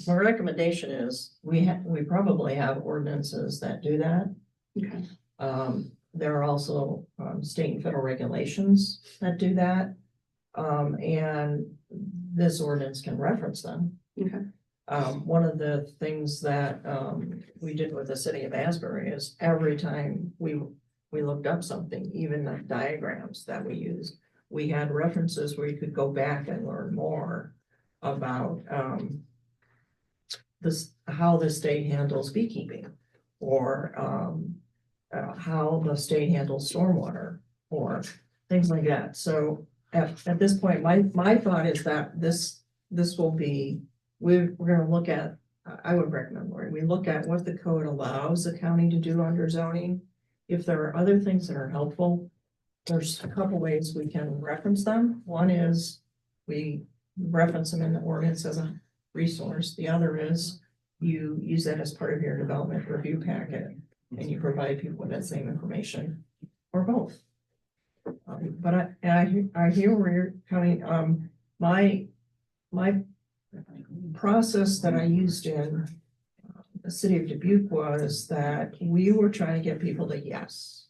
recommendation is, we probably have ordinances that do that. Okay. There are also, state and federal regulations that do that. And this ordinance can reference them. Okay. One of the things that, we did with the city of Asbury is every time we looked up something, even the diagrams that we used, we had references where you could go back and learn more about, how the state handles beekeeping, or, how the state handles stormwater, or things like that. So at this point, my thought is that this will be, we're gonna look at, I would recommend, Lori, we look at what the code allows the county to do under zoning. If there are other things that are helpful, there's a couple ways we can reference them. One is we reference them in the ordinance as a resource. The other is you use that as part of your development review packet, and you provide people with that same information, or both. But I hear where you're coming. My process that I used in the city of Dubuque was that we were trying to get people to yes.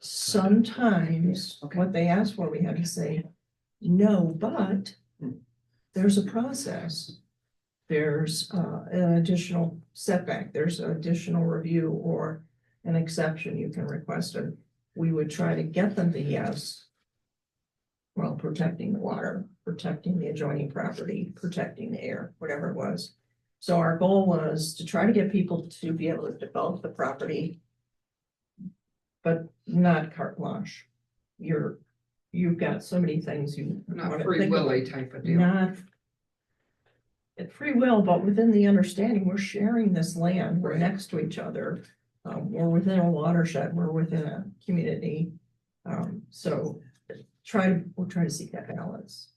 Sometimes what they asked for, we had to say, no, but there's a process. There's an additional setback, there's an additional review or an exception you can request, and we would try to get them to yes. While protecting the water, protecting the adjoining property, protecting the air, whatever it was. So our goal was to try to get people to be able to develop the property, but not carte blanche. You've got so many things you Not want to free think willy about. type of deal. Not at free will, but within the understanding, we're sharing this land, we're next to each other. We're within a watershed, we're within a community. So we'll try to seek that balance.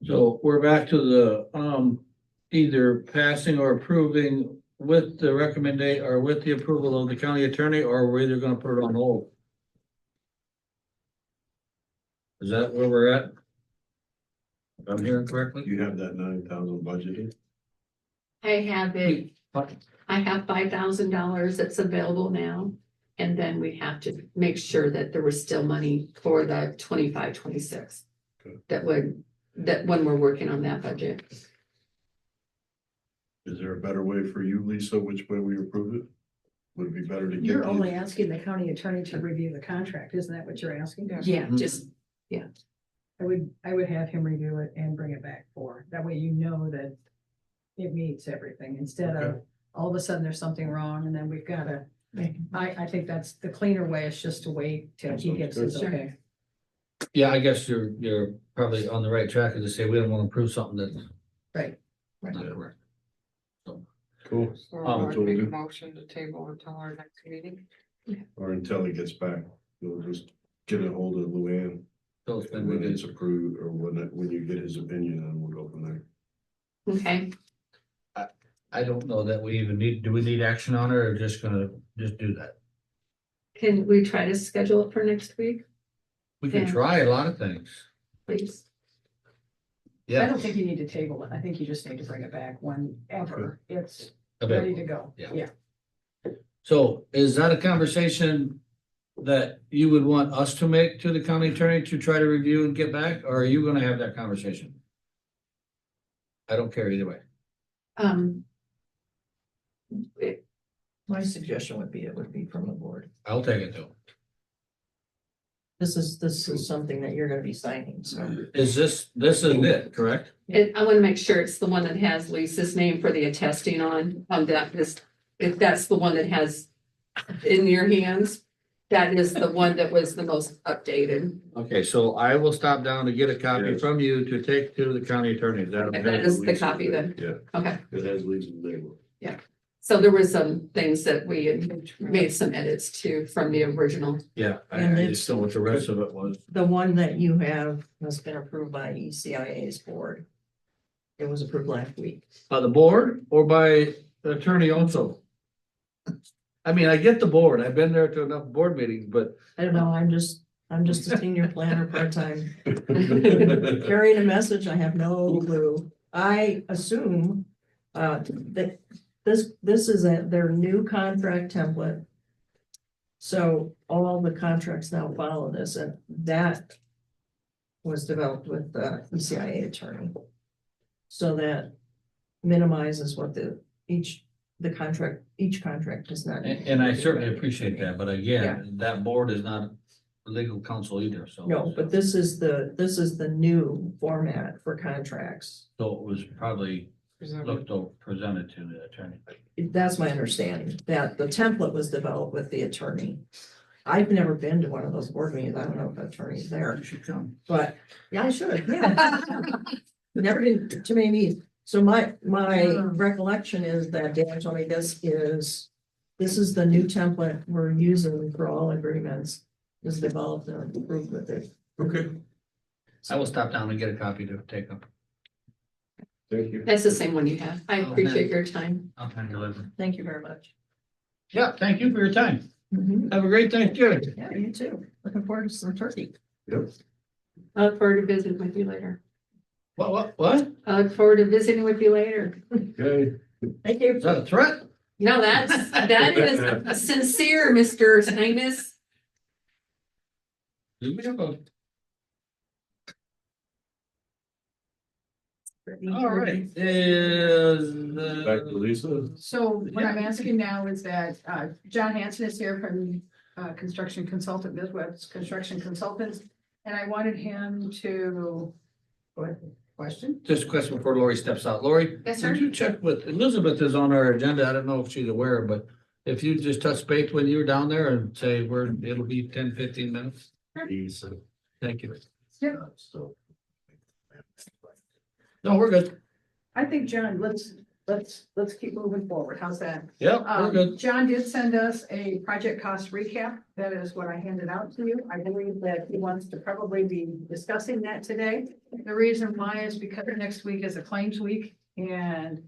So we're back to the, either passing or approving with the recommendation or with the approval of the county attorney, or we're either gonna put it on hold. Is that where we're at? If I'm hearing correctly? You have that 9,000 budgeted? I have it, I have $5,000 that's available now. And then we have to make sure that there was still money for the 25-26. Good. That when we're working on that budget. Is there a better way for you, Lisa, which way we approve it? Would it be better to get? You're the- only asking the county attorney to review the contract, isn't that what you're asking? Yeah, just, I would have him review it and bring it back that way you know that it meets everything, instead of all of a sudden there's something wrong and then we've got to, I think that's the cleaner way, is just to wait till he gets his Sure. okay. Yeah, I guess you're probably on the right track to say we don't wanna approve something that's Right. not correct. Cool, So Um, I'll that's what make we'll a do. motion to table until our next meeting. or until he gets back, you'll just get a hold of Luann. So it's been And when reviewed. it's approved, or when you get his opinion, and we'll go from there. okay. I don't know that we even do we need action on it, or just gonna do that? Can we try to schedule it for next week, We can Yeah. try a lot of things. please? I Yeah. don't think you need to table it. I think you just need to bring it back whenever it's available. ready to go. Yeah. So is that a conversation that you would want us to make to the county attorney to try to review and get back, or are you gonna have that conversation? I don't care either way. My suggestion would be, it would be from the board. I'll take it though. This is something that you're gonna be signing, so. Is this is it, correct? And I want to make sure it's the one that has Lisa's name for the attesting on that is, if that's the one that has in your hands, that is the one that was the most updated. Okay, so I will stop down to get a copy Yes. from you to take to the county attorney. Is that Okay, okay? that is the copy then. Yeah, Okay, it has Lisa's name. so there were some things that we had made some edits to from the original. Yeah, And I it's- just know what the rest of it was. The one that you have has been approved by ECIA's board. It was approved last week. By the board or by the attorney also? I mean, I get the board. I've been there to enough board meetings, but I don't know, I'm just a senior planner part-time. Carrying a message, I have no clue. I assume that this is their new contract template. So all the contracts now follow this, and that was developed with the ECIA attorney. So that minimizes what each contract does not. and I certainly appreciate that, but again, that board is not legal counsel either, so. No, but this is the new format for contracts. So it was probably presented to the attorney. That's my understanding, that the template was developed with the attorney. I've never been to one of those board meetings. I don't know if the attorney's there, You should come. but yeah, I should, yeah. Never been to too many meetings. So my recollection is that Dan told me this is the new template we're using for all agreements. Is developed and approved with it. Okay, I will stop down and get a copy to take up. thank you. That's the same one you have. I Oh, appreciate man. your time. I'll hand deliver. Thank you very much. Yeah, thank you for your time. Have a great Thanksgiving. Yeah, you too. Looking forward to some turkey. Yep. I look forward to visiting with you later. What? I look forward to visiting with you later. Okay. Thank you. Is that a threat? No, that is a sincere, Mr. Steinus. Leave me alone. All right, Back to Lisa. So what I'm asking now is that, John Hanson is here from, Construction Consultant, Midwest Construction Consultants. And I wanted him to, what, question? Just a question before Lori steps out. Lori? Yes, sir. Could you check with, Elizabeth is on our agenda. I don't know if she's aware, but if you just touch base when you're down there and say it'll be 10-15 minutes. Lisa. Thank you. Yeah. So. No, we're good. I think, John, let's keep moving forward. How's that? Yep, we're good. John did send us a project cost recap. That is what I handed out to you. I believe that he wants to probably be discussing that today. The reason why is because next week is a claims week, and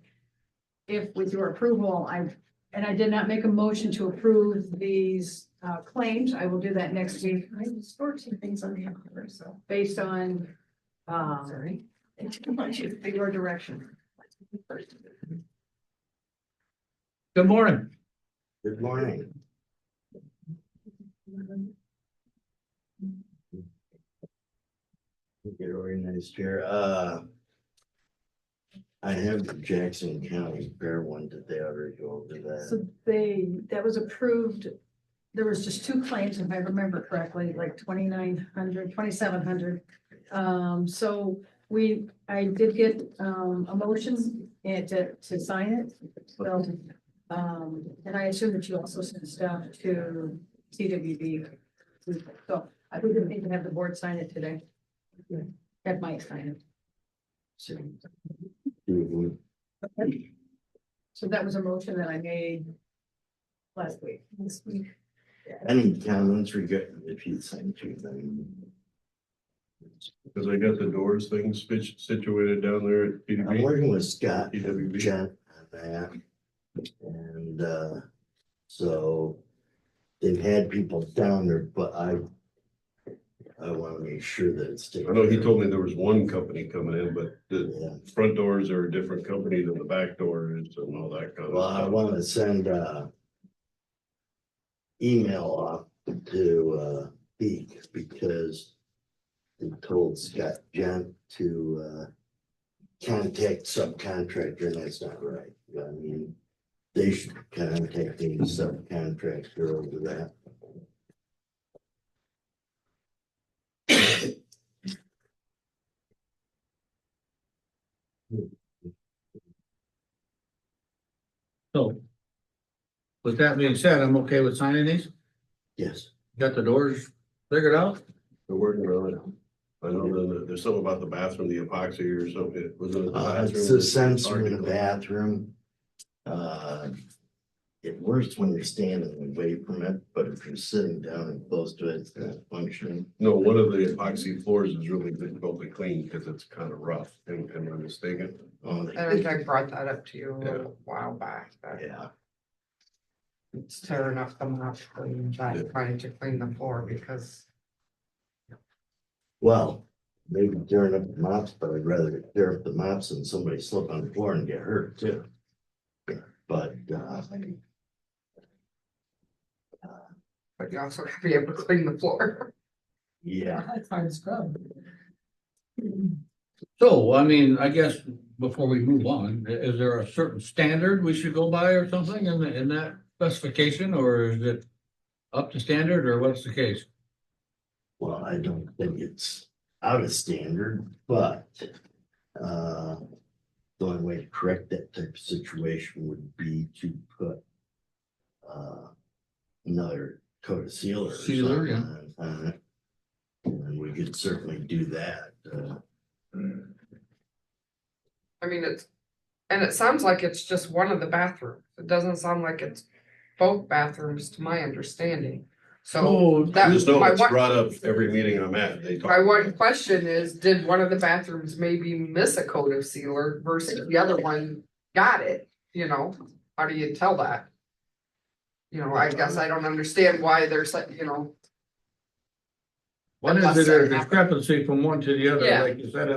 if with your approval, I did not make a motion to approve these claims. I will do that next week. I stored some things on the computer, so. Based on Sorry. your direction. Good morning. Good morning. Get organized here. I have the Jackson County Fair one. Did they already go over that? So that was approved. There was just two claims, if I remember correctly, like 2,900, 2,700. So I did get, a motion and to sign it. So, and I assume that you also sent stuff to CWB. So I would need to have the board sign it today. Have Mike sign Mhm. it. So that was a motion that I made last week. This week. Any comments regarding if you sent to them? Because I got the doors thing situated down there at I'm PDB. working with Scott PWB. Gent on that. And so they've had people down there, but I want to make sure that it's. I know he told me there was one company coming in, but the Yeah. front doors are a different company than the back doors and all that kind of Well, I stuff. want to send email off to Beak because they told Scott Gent to contact subcontractor, and that's not right. I mean, they should contact the subcontractor over that. So. With that being said, I'm okay with signing these. Yes. Got the doors figured out? They're working on it. I know there's something about the bathroom, the epoxy or something, wasn't it the bathroom? It's the It's sensor hard in to the clean. bathroom. It works when you're standing away from it, but if you're sitting down and close to it, it's not functioning. No, one of the epoxy floors is really difficult to clean because it's kind of rough, and I'm mistaken. Oh, I think I brought that up to you a Yeah. little while back, that yeah, it's tearing up the mop and trying to clean the floor because well, maybe tearing up the mops, but I'd rather tear up the mops than somebody slip on the floor and get hurt too. But, but you also have to be able to clean the floor. yeah, That's hard to scrub. So, I mean, I guess before we move on, is there a certain standard we should go by or something in that specification, or is it up to standard, or what's the case? well, I don't think it's out of standard, but, the only way to correct that type of situation would be to put, another coat of sealer. or Sealer, yeah. something on it. And we could certainly do that, I mean, and it sounds like it's just one of the bathrooms. It doesn't sound like it's both bathrooms to my understanding. So Oh, that Just know my it's one, brought up every meeting I'm at, they talk. my one question is, did one of the bathrooms maybe miss a coat of sealer versus the other one got it? You know, how do you tell that? You know, I guess I don't understand why there's like, you know, When is it a discrepancy from one to the other, Yeah. like you said,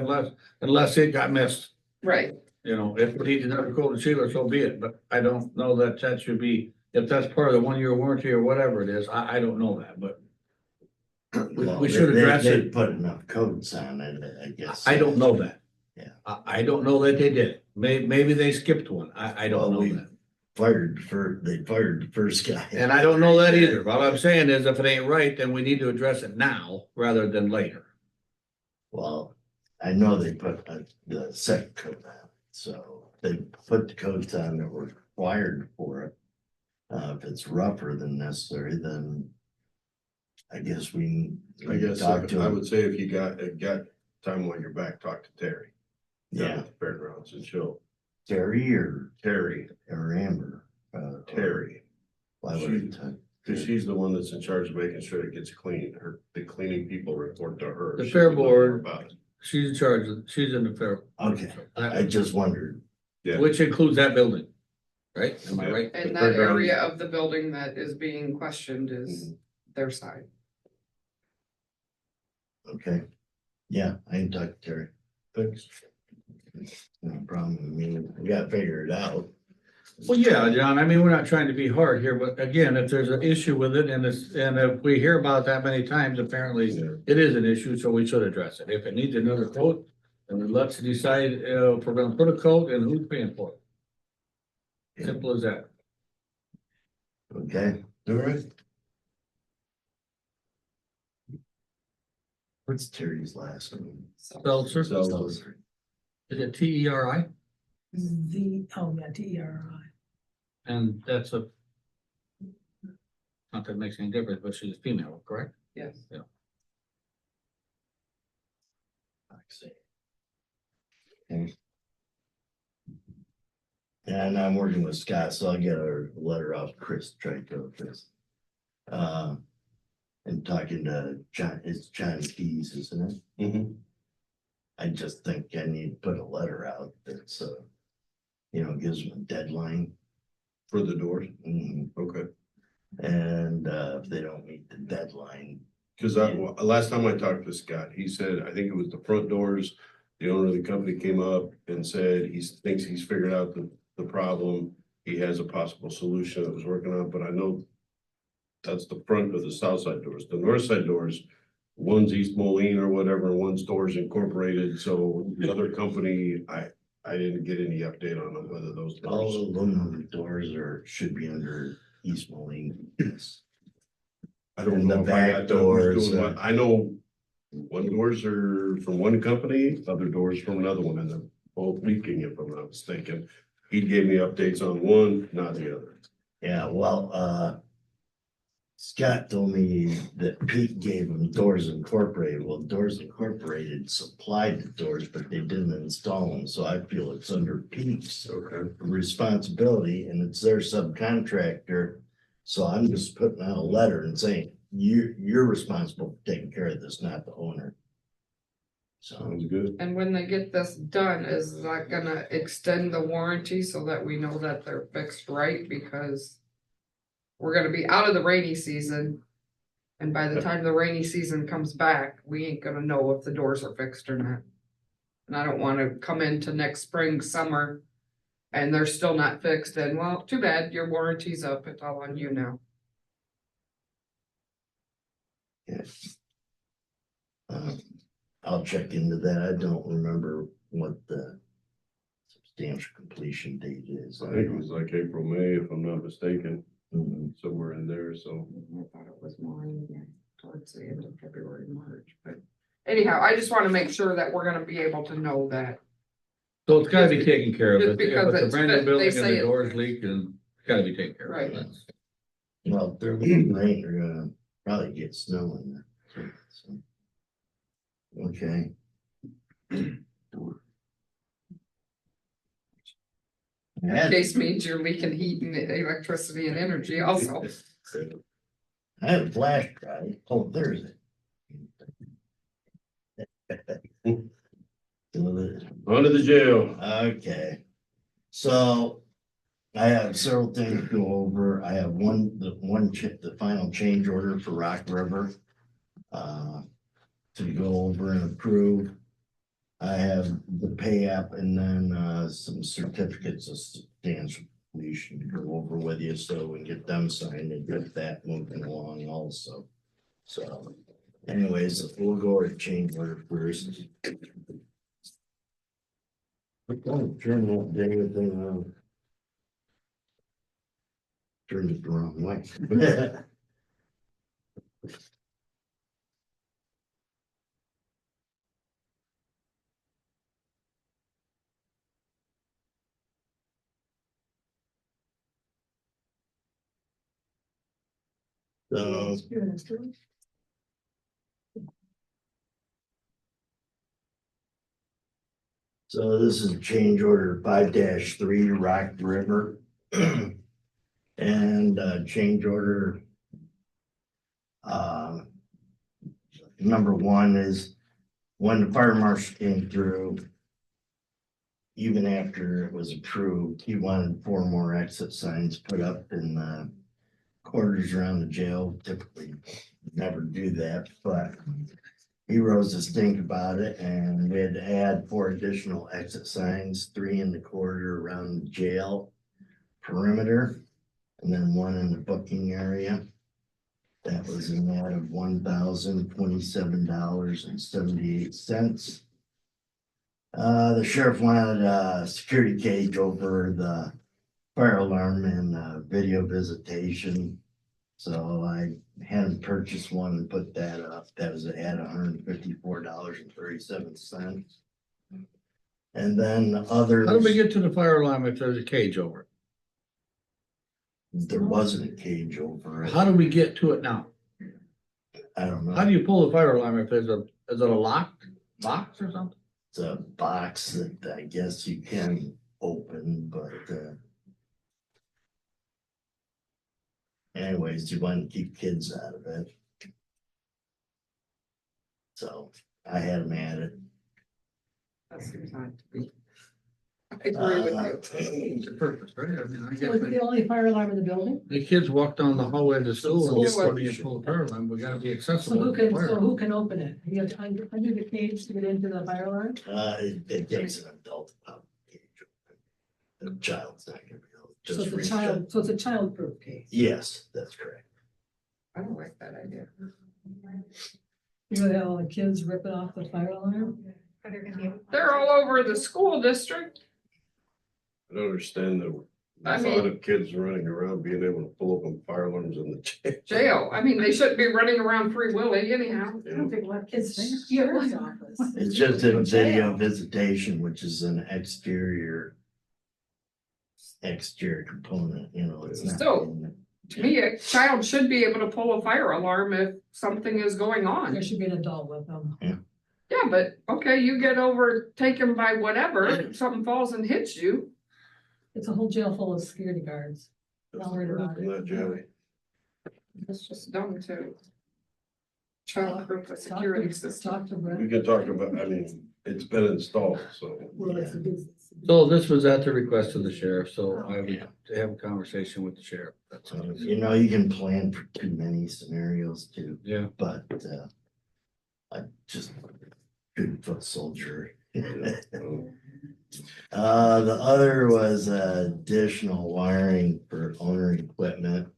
unless it got missed? right, You know, if we need another coat of sealer, so be it, but I don't know that that should be, if that's part of the 1 year warranty or whatever it is, I don't know that, but. well, We should address they it. put enough coats on it, I guess. I don't know that. Yeah. I don't know that they did. Maybe they skipped one. I don't Well, know we- that. They fired the first guy. And I don't know that either. All I'm saying is if it ain't right, then we need to address it now rather than later. Well, I know they put the second coat on, so they put the coats on that were required for it. If it's rougher than necessary, then I guess we. I guess, talk to I them. would say if you got time while you're back, talk to Terry. down Yeah, at the Fairgrounds, and she'll, Terry or Terry, Amber. Terry, Why would it? because she's the one that's in charge of making sure it gets clean, the cleaning people report to her. The She fair would know more board. about it. She's in charge of, she's in the fair. Okay, I just wondered. Yeah. Which includes that building, right? Am I Yeah. right? and The that fairground- area of the building that is being questioned is their side. Okay, yeah, I can talk to Terry. Thanks. No problem. I mean, we gotta figure it out. Well, yeah, John, I mean, we're not trying to be hard here, but again, if there's an issue with it and if we hear about that many times, apparently Yeah. it is an issue, so we should address it. If it needs another coat, then let's decide, if we're gonna put a coat and who's paying for it. Simple as that. Okay, all right. What's Terry's last name? Seltzer, Seltzer. is it TERI? TERI. And that's a. Not that it makes any difference, but she's female, correct? Yes. Okay. And I'm working with Scott, so I'll get a letter off Chris Trico, Chris. And talking to John, it's John Keys, isn't it? Mm-hmm. I just think I need to put a letter out that's, gives them a deadline. For the doors, Mhm. okay. And, if they don't meet the deadline, Cause last time I talked to Scott, he said, I think it was the front doors, the owner of the company came up and said he thinks he's figured out the problem. He has a possible solution that was working on, but I know that's the front of the south side doors. The north side doors, one's East Moline or whatever, and one's Doors Incorporated. So the other company, I didn't get any update on them, whether those all doors. aluminum doors should be under East Moline. I don't And the know if I back got doors. doors, Doing what. I know one doors are from one company, other doors from another one, and they're both leaking, if I'm not mistaken. he gave me updates on one, not the other. Yeah, well, Scott told me that Pete gave him Doors Incorporated. Well, Doors Incorporated supplied the doors, but they didn't install them, so I feel it's under Pete's Okay. responsibility and it's their subcontractor. So I'm just putting out a letter and saying, you're responsible for taking care of this, not the owner. So, Sounds good. And when they get this done, is that gonna extend the warranty so that we know that they're fixed right? Because we're gonna be out of the rainy season. And by the time the rainy season comes back, we ain't gonna know if the doors are fixed or not. And I don't wanna come into next spring, summer, and they're still not fixed, and well, too bad, your warranty's up, it's all on you now. I'll check into that. I don't remember what the substantial completion date is. I think it was like April, May, if I'm not mistaken, Mhm. somewhere in there, so. I thought it was more towards the end of February, March, but anyhow, I just wanna make sure that we're gonna be able to know that. So it's gotta be taken care of. Just If because it's a it's brand new fit, they building and say the it- doors leak, and it's gotta be taken care of. Right. That's- Well, if they're leaving rain, they're gonna probably get snow in there. So, okay. That case means you're leaking heat and electricity and energy also. I had a flash drive. Oh, there's it. On to the jail. Okay, so I have several things to go over. I have the final change order for Rock River. To go over and approve. I have the pay app and then some certificates of substantial completion to go over with you, so we can get them signed and get that moving along also. So anyways, we'll go over the change order first. We're gonna turn that dang thing on. Turned it the wrong way. So, so this is change order 5-3 Rock River. And change order. Number one is when the fire marshal came through. Even after it was approved, he wanted 4 more exit signs put up in the quarters around the jail. Typically never do that, but he rose to stink about it, and we had to add 4 additional exit signs, 3 in the corridor around the jail perimeter, and then 1 in the booking area. That was an add of $1,027.78. The sheriff wanted a security cage over the fire alarm and video visitation. So I had him purchase one and put that up. That was at $154.37. And then others. How do we get to the fire alarm if there's a cage over it? There wasn't a cage over it. How do we get to it now? I don't know. How do you pull the fire alarm if is it a locked box or something? It's a box that I guess you can open, but anyways, you want to keep kids out of it. So I had them at it. That seems not to be. I agree with you. It's a purpose, right? I mean, I So guess it's the only fire alarm in the building? the kids walk down the hallway to school and get School. ready and pull the fire alarm. We gotta be So accessible. who to the can, so fire. who can open it? You have to undo the cage to get into the fire alarm? It takes an adult cage. The child's not gonna be able to So just it's a reach child, it. so it's a child-proof cage. Yes, that's correct. I don't like that idea. You know how all the kids ripping off the fire alarm? They're all over the school district. I don't understand the I thought mean- of kids running around being able to pull open fire alarms in the jail. Jail, I mean, they shouldn't be running around Free Willy anyhow. I don't think a lot of kids think. It's- Sheriff's office. It's just a video visitation, which is an exterior exterior component, you know, it's not. Still. To me, a child should be able to pull a fire alarm if something is going on. There should be an adult with them. Yeah, but okay, you get overtaken by whatever, something falls and hits you. It's a whole jail full of security guards. That's worried the word about from that jail. It's just dumb to. Childproof a security system. Talk to Brett. We can talk about, I mean, it's been installed, so. Well, it's a business. So this was at the request of the sheriff, so I would have a conversation with the sheriff. That's all. You know, you can plan for too many scenarios too, Yeah, but, I just good foot soldier. The other was additional wiring for owner equipment.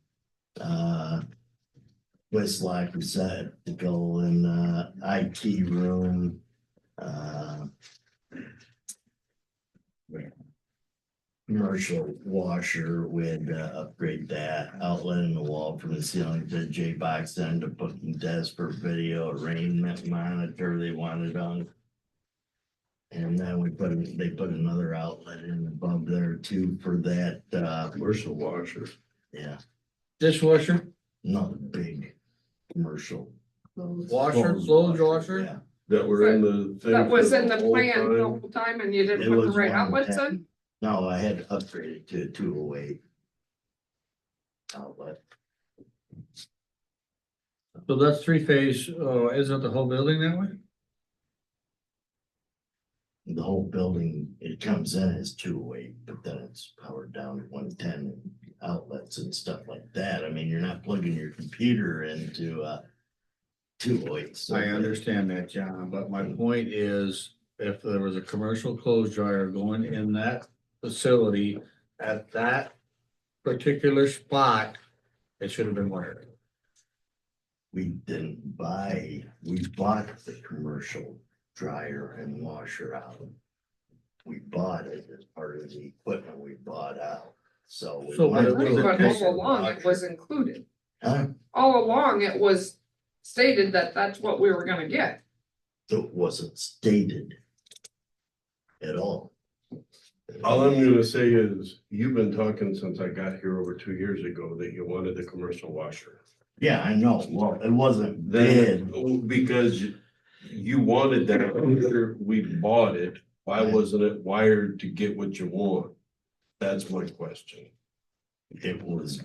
Twist lock receptacle in IT room. Commercial washer would upgrade that outlet in the wall from the ceiling to J box end to booking desk for video arraignment monitor they wanted on. And then they put another outlet in above there too for that, Commercial washer. yeah, dishwasher, not a big commercial. washer, clothes washer. Yeah. That were in the thing. That was for in the whole plan the time. whole time and you didn't It put the was right 110. outlets in? No, I had to upgrade it to a 208 outlet. So that's three-phase, isn't the whole building that way? The whole building, it comes in as 208, but then it's powered down to 110 outlets and stuff like that. I mean, you're not plugging your computer into 208. So I understand that, John, but my point is, if there was a commercial clothes dryer going in that facility at that particular spot, it should have been wired. we bought the commercial dryer and washer out. We bought it as part of the equipment we bought out, so. we So, but it wanted was to But fix all the along it washer. was included. Huh? All along it was stated that that's what we were gonna get. It wasn't stated at all. All I'm gonna say is, you've been talking since I got here over 2 years ago that you wanted the commercial washer. Yeah, I know, well, it wasn't bid. Then, because you wanted that after we bought it, why wasn't it wired to get what you want? That's my question. It was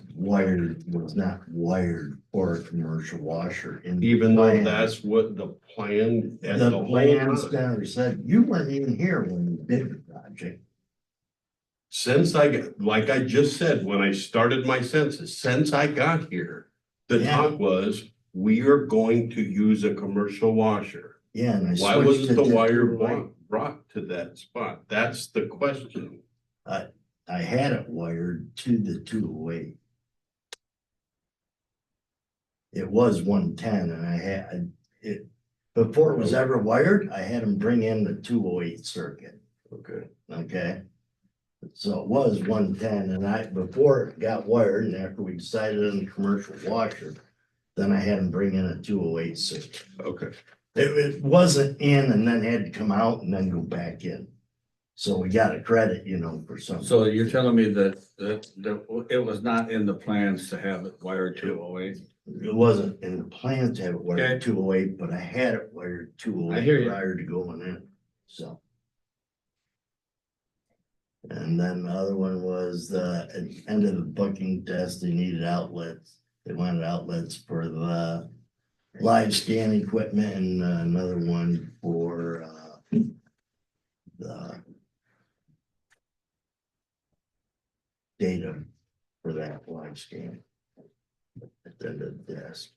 not wired for a commercial washer. In the Even though plan. that's what the plan. at The whole plan time. center said, you weren't even here when we did the project. Since like I just said, when I started my census, since I got here, the Yeah. talk was, we are going to use a commercial washer. Yeah, and I Why switched wasn't it the to wire 208. brought to that spot? That's the question. I had it wired to the 208. It was 110 and I had it, before it was ever wired, I had them bring in the 208 circuit, Okay. okay? So it was 110 and before it got wired and after we decided on the commercial washer, then I had them bring in a 208 circuit. Okay. It wasn't in and then had to come out and then go back in. So we got a credit, for something. So you're telling me that it was not in the plans to have it wired to 208? It wasn't in the plan to have it wired Okay. 208, but I had it wired I hear 208 you. prior to going in, so. And then the other one was at the end of the booking test, they needed outlets. They wanted outlets for the live scan equipment and another one for the data for that live scan at the end of the desk.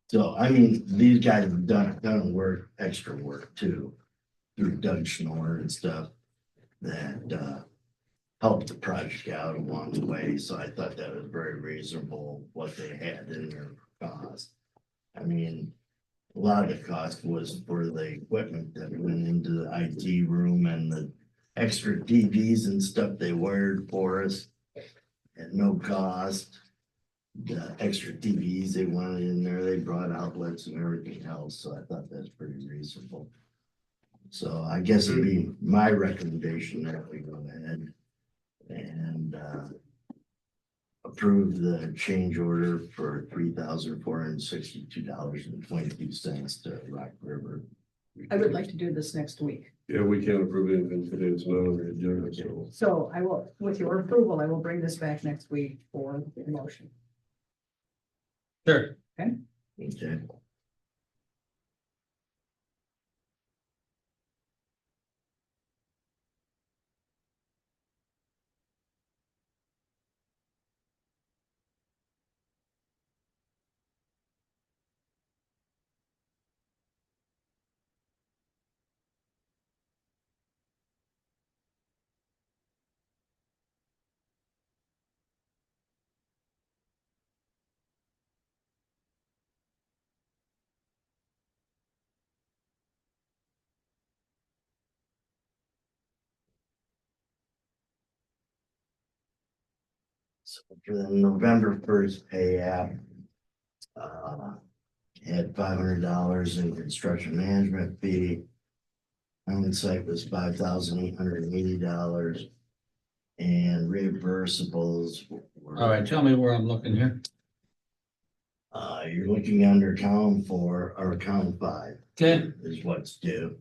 So, I mean, these guys have done work, extra work too, through Doug Schnorr and stuff that helped the project out along the way. So I thought that was very reasonable what they had in their cost. I mean, a lot of the cost was for the equipment that went into the IT room and the extra TVs and stuff they wired for us at no cost. The extra TVs they wanted in there, they brought outlets and everything else, so I thought that's pretty reasonable. So I guess it'd be my recommendation that we go ahead and approve the change order for $3,462.22 to Rock River. I would like to do this next week. Yeah, we can't approve anything today, it's not on the agenda, so. So I will, with your approval, I will bring this back next week for the motion. Sure. Okay. So for the November 1st pay app, had $500 in construction management fee. On-site was $5,880. And reimbursables were. All right, tell me where I'm looking here. You're looking under column 4 or column 5. Okay. Is what's due.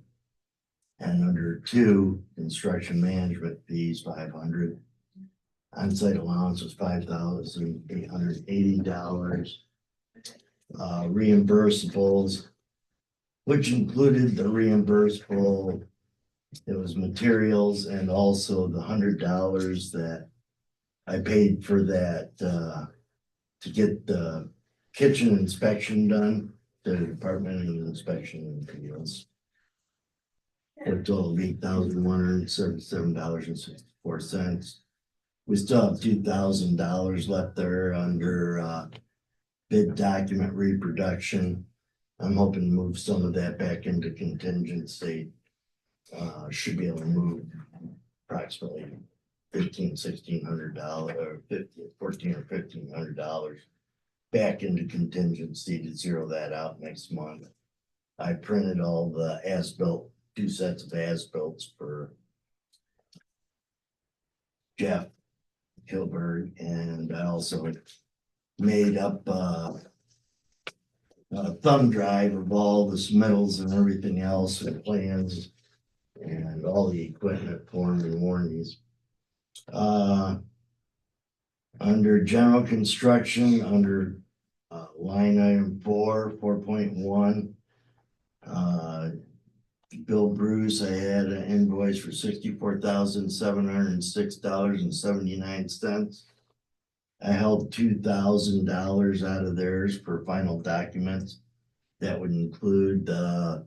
And under 2, construction management fees, 500. On-site allowance was $5,880. Reimbursables, which included the reimbursable, it was materials and also the $100 that I paid for that, to get the kitchen inspection done, the Department of Inspection and Appeals. For a total of $8,177.64. We still have $2,000 left there under bid document reproduction. I'm hoping to move some of that back into contingency. Should be able to move approximately $1,600 or $14 or $1,500 back into contingency to zero that out next month. I printed all the as-built, 2 sets of as-bills for Jeff Kilberg, and I also made up a thumb drive of all the submittals and everything else and plans and all the equipment form and warranties. Under general construction, under line item 4.1, Bill Bruce, I had an invoice for $64,706.79. I held $2,000 out of theirs for final documents. That would include the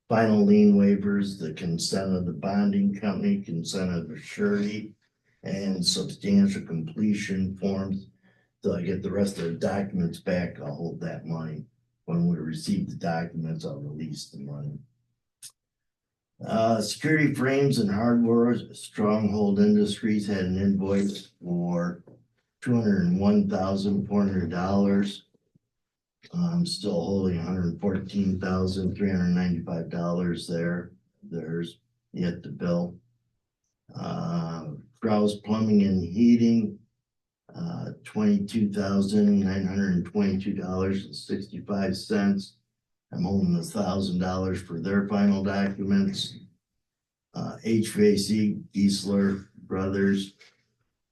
final lien waivers, the consent of the bonding company, consent of the surety, and substantial completion forms. Till I get the rest of the documents back, I'll hold that money. When we receive the documents, I'll release the money. Security frames and hardware, Stronghold Industries had an invoice for $201,400. I'm still holding $114,395 there. There's yet to bill. Browse Plumbing and Heating, $22,922.65. I'm holding $1,000 for their final documents. HVAC Giesler Brothers,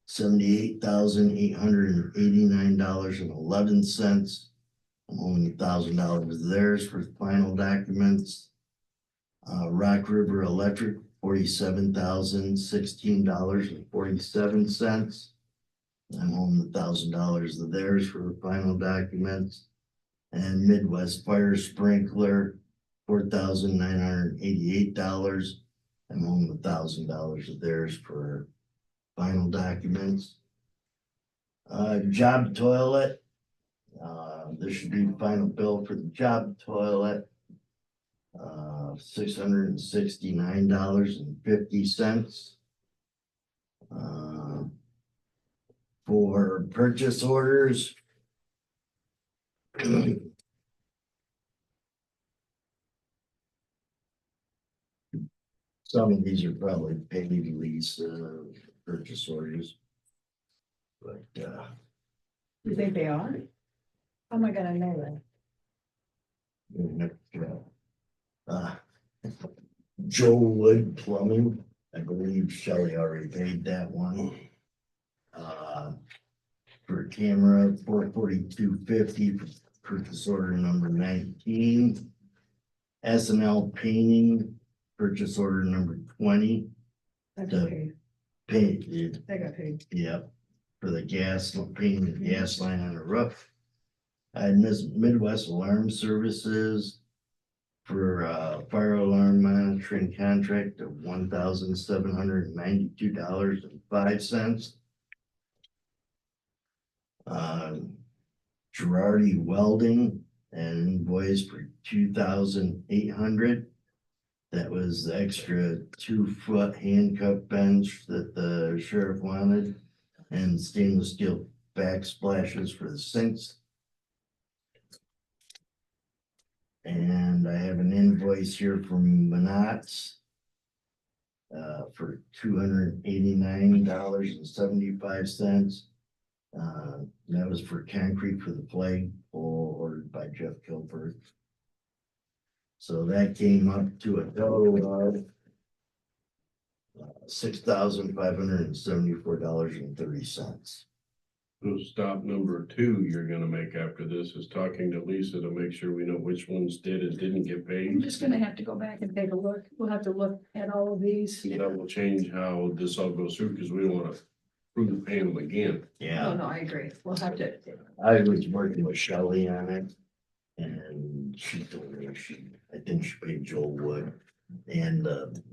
$78,889.11. I'm holding $1,000 theirs for final documents. Rock River Electric, $47,016.47. I'm holding $1,000 of theirs for final documents. And Midwest Fire Sprinkler, $4,988. I'm holding $1,000 of theirs for final documents. Job toilet. This should be the final bill for the job toilet. $669.50. For purchase orders. Some of these are probably paid lease purchase orders. But, You think they are? How am I gonna know that? uh, Joe Wood Plumbing, I believe Shelley already paid that one. For camera, 442.50, purchase order number 19. S&L painting, purchase order number 20. I got The- paid. Painted, I got paid. yep, for the gas, painting the gas line on the roof. I had Midwest Alarm Services for fire alarm monitoring contract of $1,792.05. Girardi Welding and invoice for $2,800. That was the extra 2-foot handcuff bench that the sheriff wanted, and stainless steel backsplashes for the sinks. And I have an invoice here from Manats for $289.75. That was for concrete for the flagpole ordered by Jeff Kilburg. So that came up to a total of $6,574.30. So stop number 2 you're gonna make after this is talking to Lisa to make sure we know which ones did and didn't get I'm paid. just gonna have to go back and take a look. We'll have to look at all of these. That will change how this all goes through, because we don't wanna prove paying them again. Oh, Yeah, no, I agree. We'll have to. I was working with Shelley on it, and she told me I think she paid Joel Wood and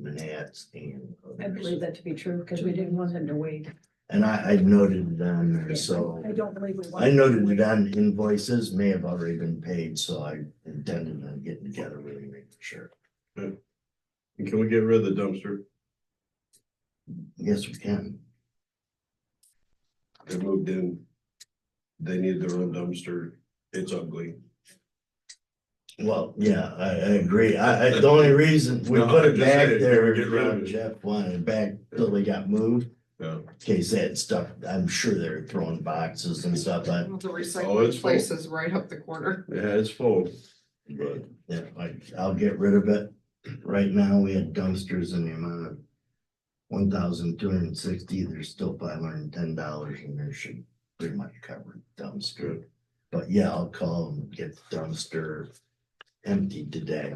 Manats and. I believe that to be true, because we didn't want them to wait. And I noted it on there, so. I don't believe we want. I noted it on invoices, may have already been paid, so I intended on getting together with him, making sure. And can we get rid of the dumpster? Yes, we can. They moved in. They need their own dumpster. It's ugly. Well, yeah, I agree. The only reason we No, put I'm it just back saying, there, get rid of it. Jeff wanted it back till they got moved. Yeah. In case they had stuff, I'm sure they're throwing boxes and stuff, but The Oh, it's recycling full. place is right up the corner. Yeah, it's full, but yeah, I'll get rid of it. Right now, we had dumpsters in the amount of 1,260. There's still $510 in there, should pretty much cover the dumpster. good. But yeah, I'll call and get the dumpster emptied today.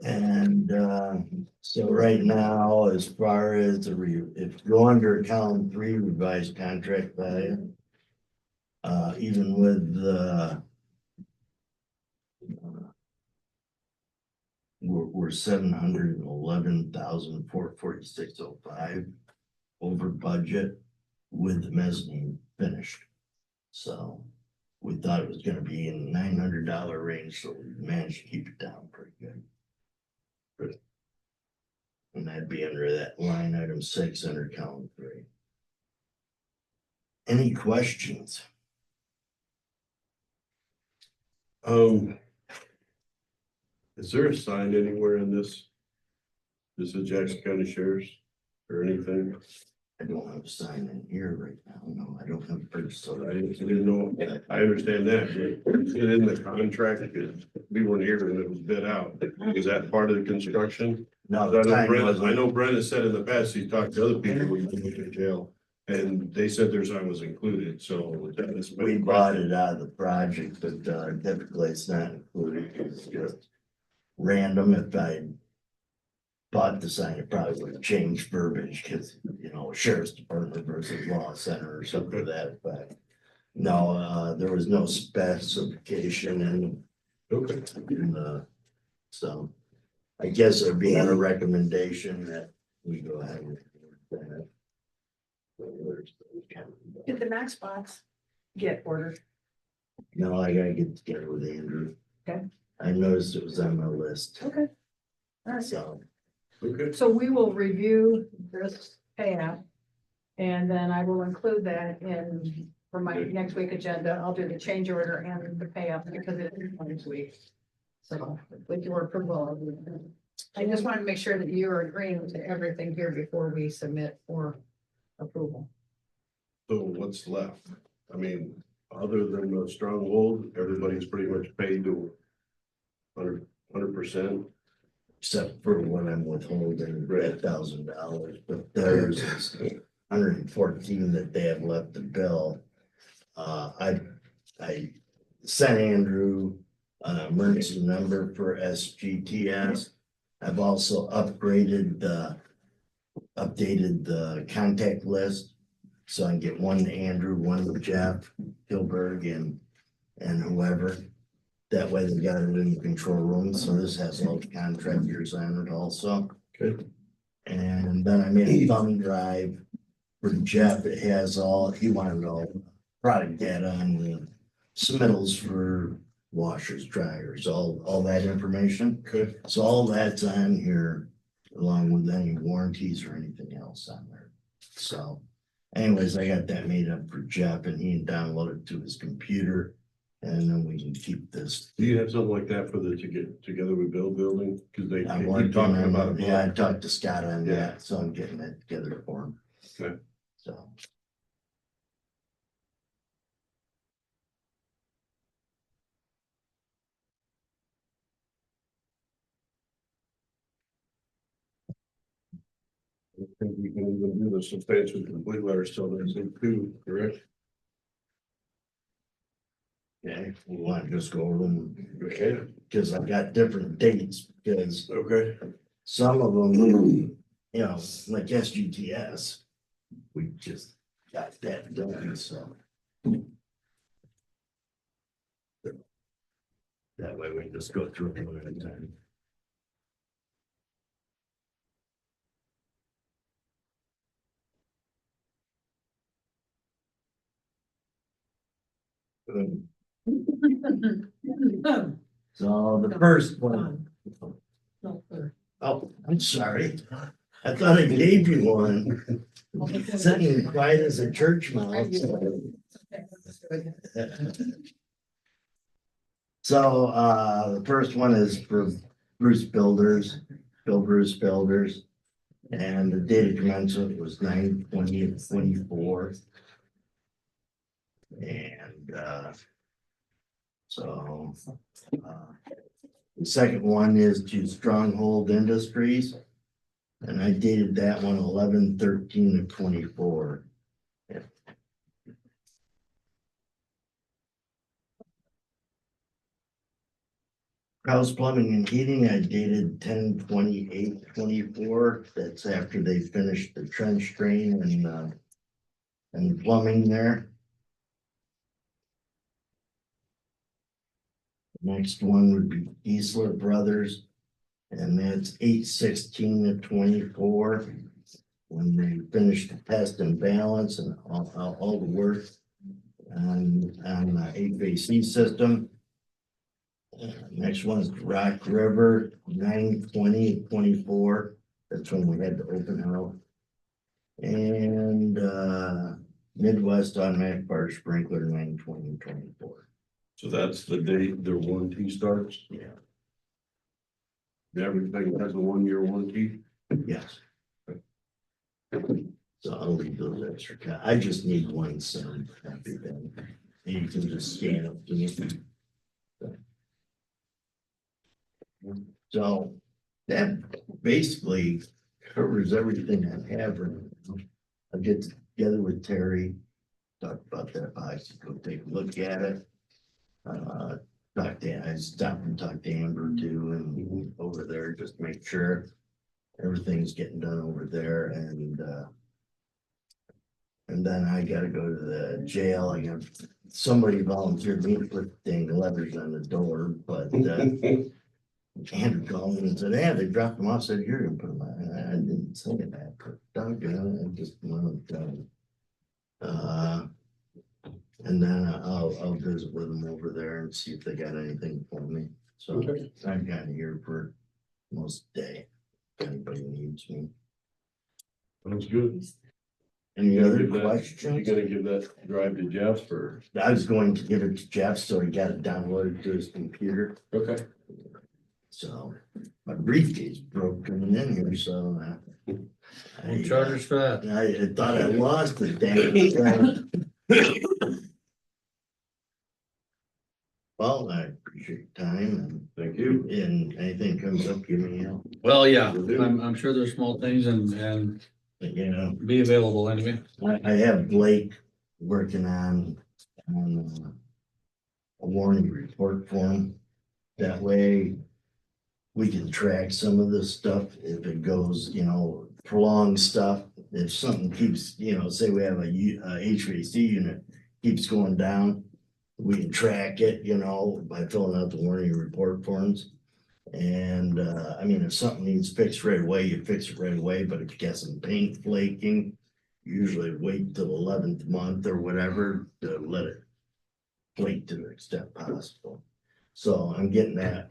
And so right now, as far as if you go under column 3, revised contract value. Even with the we're $711,446.05 over budget with the mezzanine finished. So we thought it was gonna be in the $900 range, so we managed to keep it down pretty good. And that'd be under that line item 6 under column 3. Any questions? Is there a sign anywhere in this? This is Jackson County Sheriff's or anything? I don't have a sign in here right now. No, I don't have a purchase I order. didn't know, I understand that, but it's in the contract, because we weren't here and it was bid out. Is that part of the construction? No, I the know time Brenda, I wasn't. know Brenda said in the past, he's talked to other people who went to jail, and they said their sign was included, so. that's my We bought question. it out of the project, but typically it's not included. It's just random. If I bought the sign, it probably would have changed verbiage because, sheriff's department versus law center or something to that effect. No, there was no specification Okay. in the, so I guess it'd be a recommendation that we go ahead with that. Did the Max box get ordered? No, I gotta get together with Andrew. Okay. I noticed it was on my list, Okay. All right. so. Okay. So we will review this payout. And then I will include that for my next week agenda. I'll do the change order and the payout because it is next week. So with your approval, I'll do I just wanted to make sure that you are agreeing to everything here before we submit for approval. So what's left? I mean, other than the stronghold, everybody's pretty much paid to 100%. Except for when I'm withholding $1,000, but theirs is 114 that they have left to bill. I sent Andrew an emergency number for SGTS. I've also updated the contact list. So I can get one to Andrew, one to Jeff Gilberg and whoever. That way they got it in the control room. So this has all the contractors on it also. Okay. And then I made a thumb drive for Jeff. It has all, he wanted all product data on the submittals for washers, dryers, all that information. Okay. So all that's on here along with any warranties or anything else on there. So anyways, I got that made up for Jeff and he downloaded it to his computer. And then we can keep this. Do you have something like that for the, to get together with Bill building? Cause they I'm keep working talking on about it. it. Yeah, I talked to Scott on Yeah. that, so I'm getting that together for him. Okay. So. I think we can even do the substantial complete letter still there, too, correct? Okay, we want to just go over them Okay. because I've got different dates because Okay. some of them, you know, like SGTS, we just got that done, so. That way we can just go through it one at a time. So the first one. Oh, I'm sorry. I thought I gave you one. Sitting quiet as a church mouse. So, the first one is for Bruce Builders, Bill Bruce Builders. And the date of commencement was 9/20/24. And, so, the second one is to Stronghold Industries. And I dated that one 11/13/24. House Plumbing and Heating, I dated 10/28/24. That's after they finished the trench drain and plumbing there. Next one would be Easler Brothers, and that's 8/16/24. When they finished the test and balance and all the work on the HVAC system. Next one is Rock River, 9/20/24. That's when we had the open house. And Midwest Automatic Fire Sprinkler, 9/20/24. So that's the date their warranty starts? Yeah. Everything has a 1-year warranty? Yes. So I'll leave those extra. I just need one, so happy then. And you can just scan up to me. So that basically covers everything I have. I'll get together with Terry, talk about that, I should go take a look at it. I stopped and talked to Amber too, and over there, just make sure everything's getting done over there, and then I gotta go to the jail. I got somebody volunteered me to put dang letters on the door, but Andrew called me and said, "Yeah, they dropped them off." Said, "You're gonna put them on." I didn't say that, but doggone it, I just went done. And then I'll visit with them over there and see if they got anything for me. So Okay. I'm kind of here for most day. If anybody needs me. Sounds good. Any You gonna other give that- You questions? gonna give that drive to Jeff or? I was going to give it to Jeff, so he got it downloaded to his computer. Okay. So my briefcase broke coming in here, so. No charges for that. I thought I lost it, damn it. Well, I appreciate your time Thank you. and anything comes up, give me a help, Well, yeah, I'm sure there's small things and you know. be available anyway. I have Blake working on a warning report form. That way we can track some of this stuff if it goes, you know, prolonged stuff. If something keeps, you know, say we have a HVAC unit keeps going down, we can track it, you know, by filling out the warning report forms. And I mean, if something needs fixed right away, you fix it right away, but if you got some paint flaking, usually wait till 11th month or whatever to let it flake to the extent possible. So I'm getting that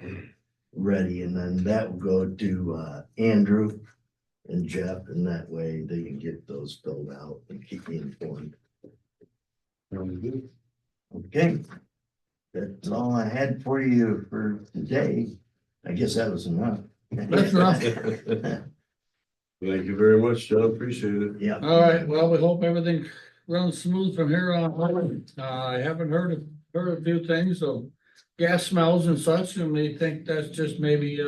ready, and then that will go to Andrew and Jeff, and that way they can get those filled out and keep me informed. Okay, that's all I had for you for today. I guess that was enough. That's enough. Thank you very much, John. Appreciate it. Yeah. All right, well, we hope everything runs smooth from here on. I haven't heard a few things, so gas smells and such, and we think that's just maybe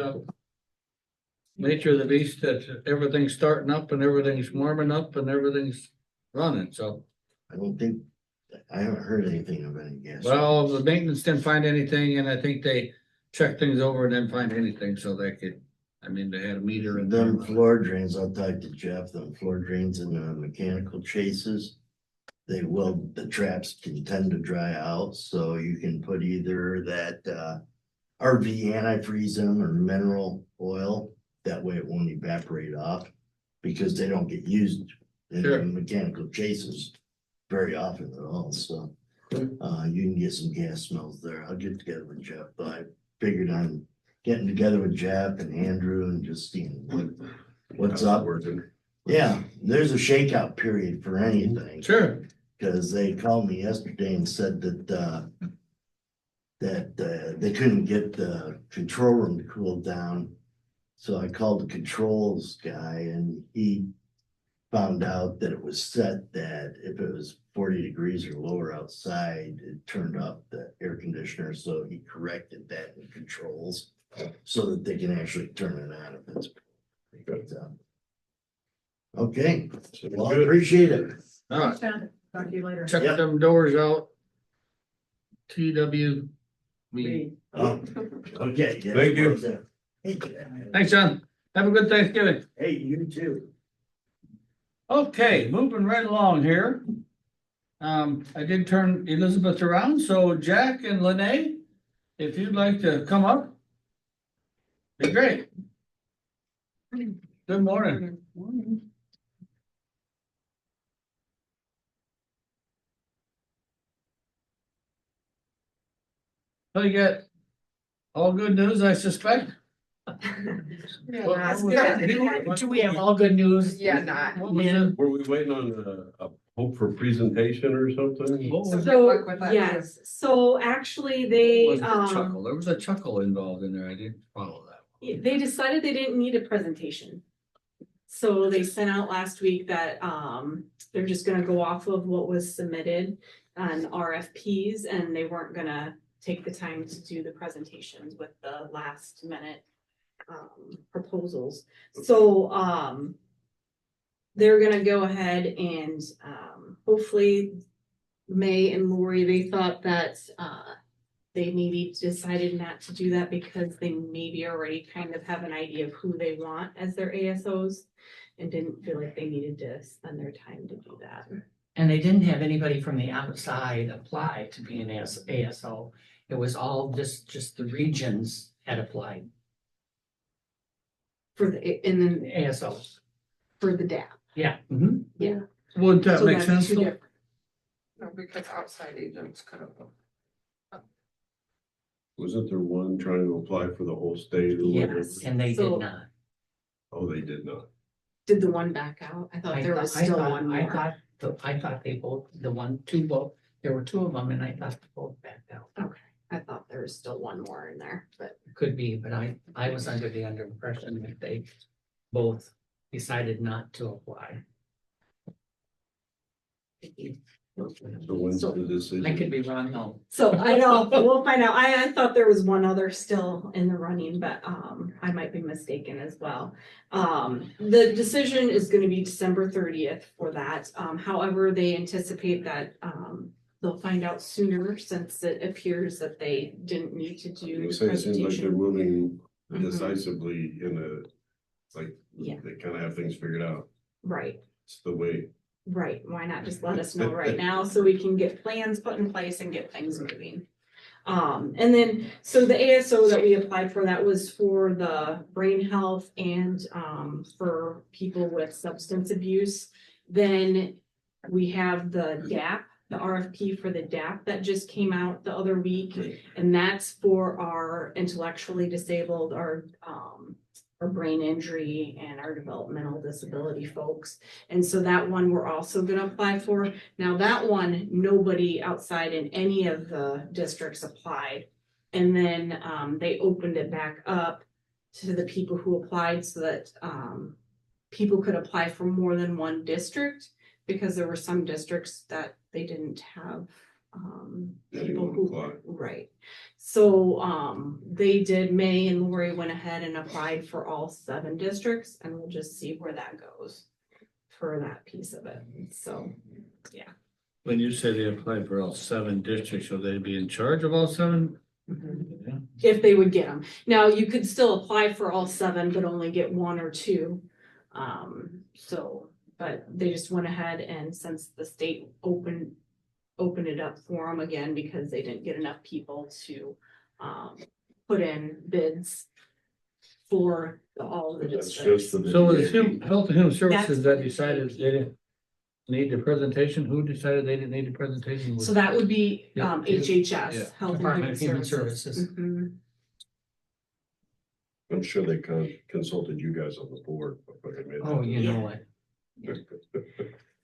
nature of the beast, that everything's starting up and everything's warming up and everything's running, so. I don't think, I haven't heard anything of any gas. Well, the maintenance didn't find anything, and I think they checked things over and didn't find anything, so they could, I mean, they had a meter in Them there. floor drains, I'll talk to Jeff, them floor drains and mechanical chases. They will, the traps can tend to dry out, so you can put either that RV antifreeze in them or mineral oil. That way it won't evaporate off because they don't get used in Sure. the mechanical chases very often at all, so. You can get some gas smells there. I'll get together with Jeff, but I figured on getting together with Jeff and Andrew and just seeing what's up. Working. Yeah, there's a shakeout period for anything. Sure, Cause they called me yesterday and said that they couldn't get the control room to cool down. So I called the controls guy and he found out that it was set that if it was 40 degrees or lower outside, it turned up the air conditioner. So he corrected that in controls so that they can actually turn it on if it's. Okay, well, I Good. appreciate it. all right, Thanks, John. Talk to you later. check Yep. them doors out. TW. Me. Oh, okay. yeah. Thank you. Thanks, John. Have a good Thanksgiving. Hey, you too. Okay, moving right along here. I did turn Elizabeth around, so Jack and Lene, if you'd like to come up. Be great. Good morning. So you got all good news, I suspect? Do we have all good news? Yeah, not. What was it? Were we waiting on a hope for presentation or something? What was it? Good luck with that. Yes, so actually they, Was a chuckle? There was a chuckle involved in there. I didn't follow that. they decided they didn't need a presentation. So they sent out last week that, they're just gonna go off of what was submitted on RFPs and they weren't gonna take the time to do the presentations with the last minute, proposals. So, they're gonna go ahead and, hopefully May and Lori, they thought that, they maybe decided not to do that because they maybe already kind of have an idea of who they want as their ASOs and didn't feel like they needed to spend their time to do that. And they didn't have anybody from the outside apply to be an ASO. It was all just the regions had applied, For the, and then ASOs. for the DAP. Yeah. Yeah. Would that So make that's sense? two though? different- No, because outside agents could have. Wasn't there one trying to apply for the whole state or whatever? Yes, and they So- did not. Oh, they did not. Did the one back out? I thought there was still one more. I thought they both, there were two of them and I thought they both backed out. Okay, I thought there was still one more in there, but could be, but I was under the impression that they both decided not to apply. So when's the decision? I could be wrong though. So I know, we'll find out. I thought there was one other still in the running, but I might be mistaken as well. The decision is gonna be December 30th for that. However, they anticipate that they'll find out sooner since it appears that they didn't need to do You the say it seems like they're presentation. moving Mhm. decisively in a, it's like, Yeah. they kind of have things figured out. Right, It's the way. right. Why not just let us know right now so we can get plans put in place and get things moving? And then, so the ASO that we applied for, that was for the brain health and, for people with substance abuse. Then we have the DAP, the RFP for the DAP that just came out the other week. And that's for our intellectually disabled, our brain injury and our developmental disability folks. And so that one we're also gonna apply for. Now that one, nobody outside in any of the districts applied. And then they opened it back up to the people who applied so that people could apply for more than one district, because there were some districts that they didn't have people Anyone who, apply. right. So they did, May and Lori went ahead and applied for all 7 districts, and we'll just see where that goes for that piece of it. So, yeah. When you say they applied for all 7 districts, will they be in charge of all 7? Yeah. If they would get them. Now, you could still apply for all 7, but only get 1 or 2. But they just went ahead, and since the state opened it up for them again because they didn't get enough people to put in bids for all of the That's just districts. for the. So was Health and Human Services That's- that decided they didn't need the presentation? Who decided they didn't need the presentation? So that would be Yeah. HHS, Yeah. Health and Department of Human Human Services. Services. Mhm. I'm sure they consulted you guys on the board. before they made Oh, that you Yeah. know what?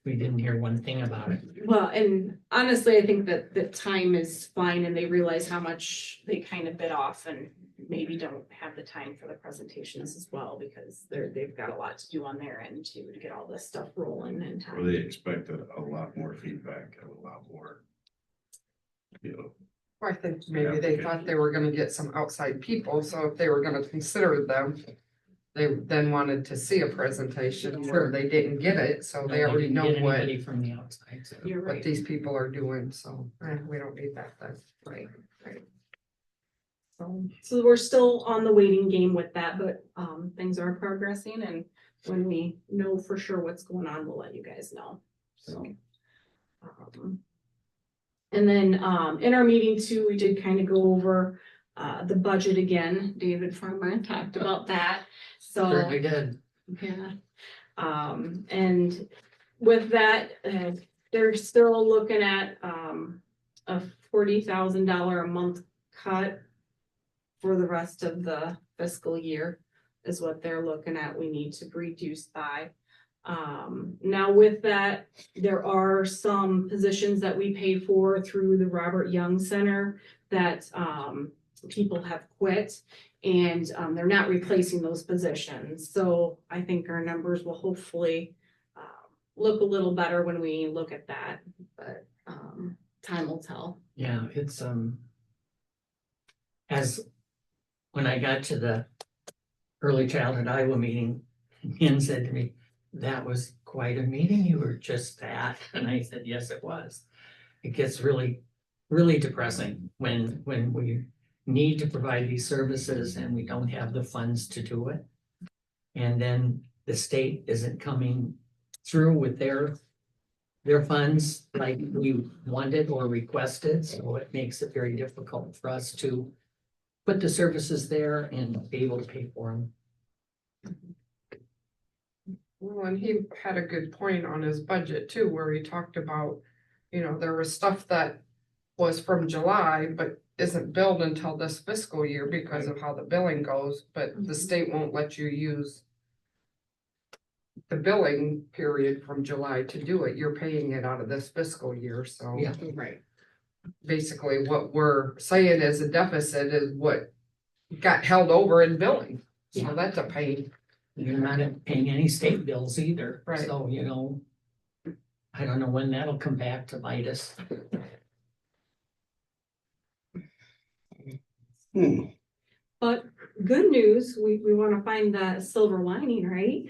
We didn't hear one thing about it. Well, and honestly, I think that the time is fine and they realize how much they kind of bit off and maybe don't have the time for the presentations as well, because they've got a lot to do on their end too, to get all this stuff rolling in Or time. they expected a lot more feedback and a lot more, you know. I think maybe they thought they were gonna get some outside people, so if they were gonna consider them, they then wanted to see a presentation where they didn't get it, so they already didn't know get what, anybody from the outside, so. You're what right, these people are doing, so, we don't need that then. right. So we're still on the waiting game with that, but things are progressing, and when we know for sure what's going on, we'll let you guys know. So. And then in our meeting too, we did kind of go over the budget again. David Farmer talked about that, so. Certainly did. Yeah. And with that, they're still looking at a $40,000 a month cut for the rest of the fiscal year is what they're looking at. We need to reduce by. Now with that, there are some positions that we pay for through the Robert Young Center that people have quit, and they're not replacing those positions. So I think our numbers will hopefully look a little better when we look at that, but time will tell. Yeah, it's, as, when I got to the early childhood Iowa meeting, Ian said to me, "That was quite a meeting, you were just at," and I said, "Yes, it was." It gets really, really depressing when we need to provide these services and we don't have the funds to do it. And then the state isn't coming through with their funds like we wanted or requested, so it makes it very difficult for us to put the services there and be able to pay for them. Well, and he had a good point on his budget too, where he talked about, there was stuff that was from July, but isn't billed until this fiscal year because of how the billing goes, but the state won't let you use the billing period from July to do it. You're paying it out of this fiscal year, so. Yeah. Right. Basically, what we're saying as a deficit is what got held over in billing. Yeah. So that's a pain. You're not paying any state bills either. Right. So, you know, I don't know when that'll come back to bite us. But good news, we want to find the silver lining, right?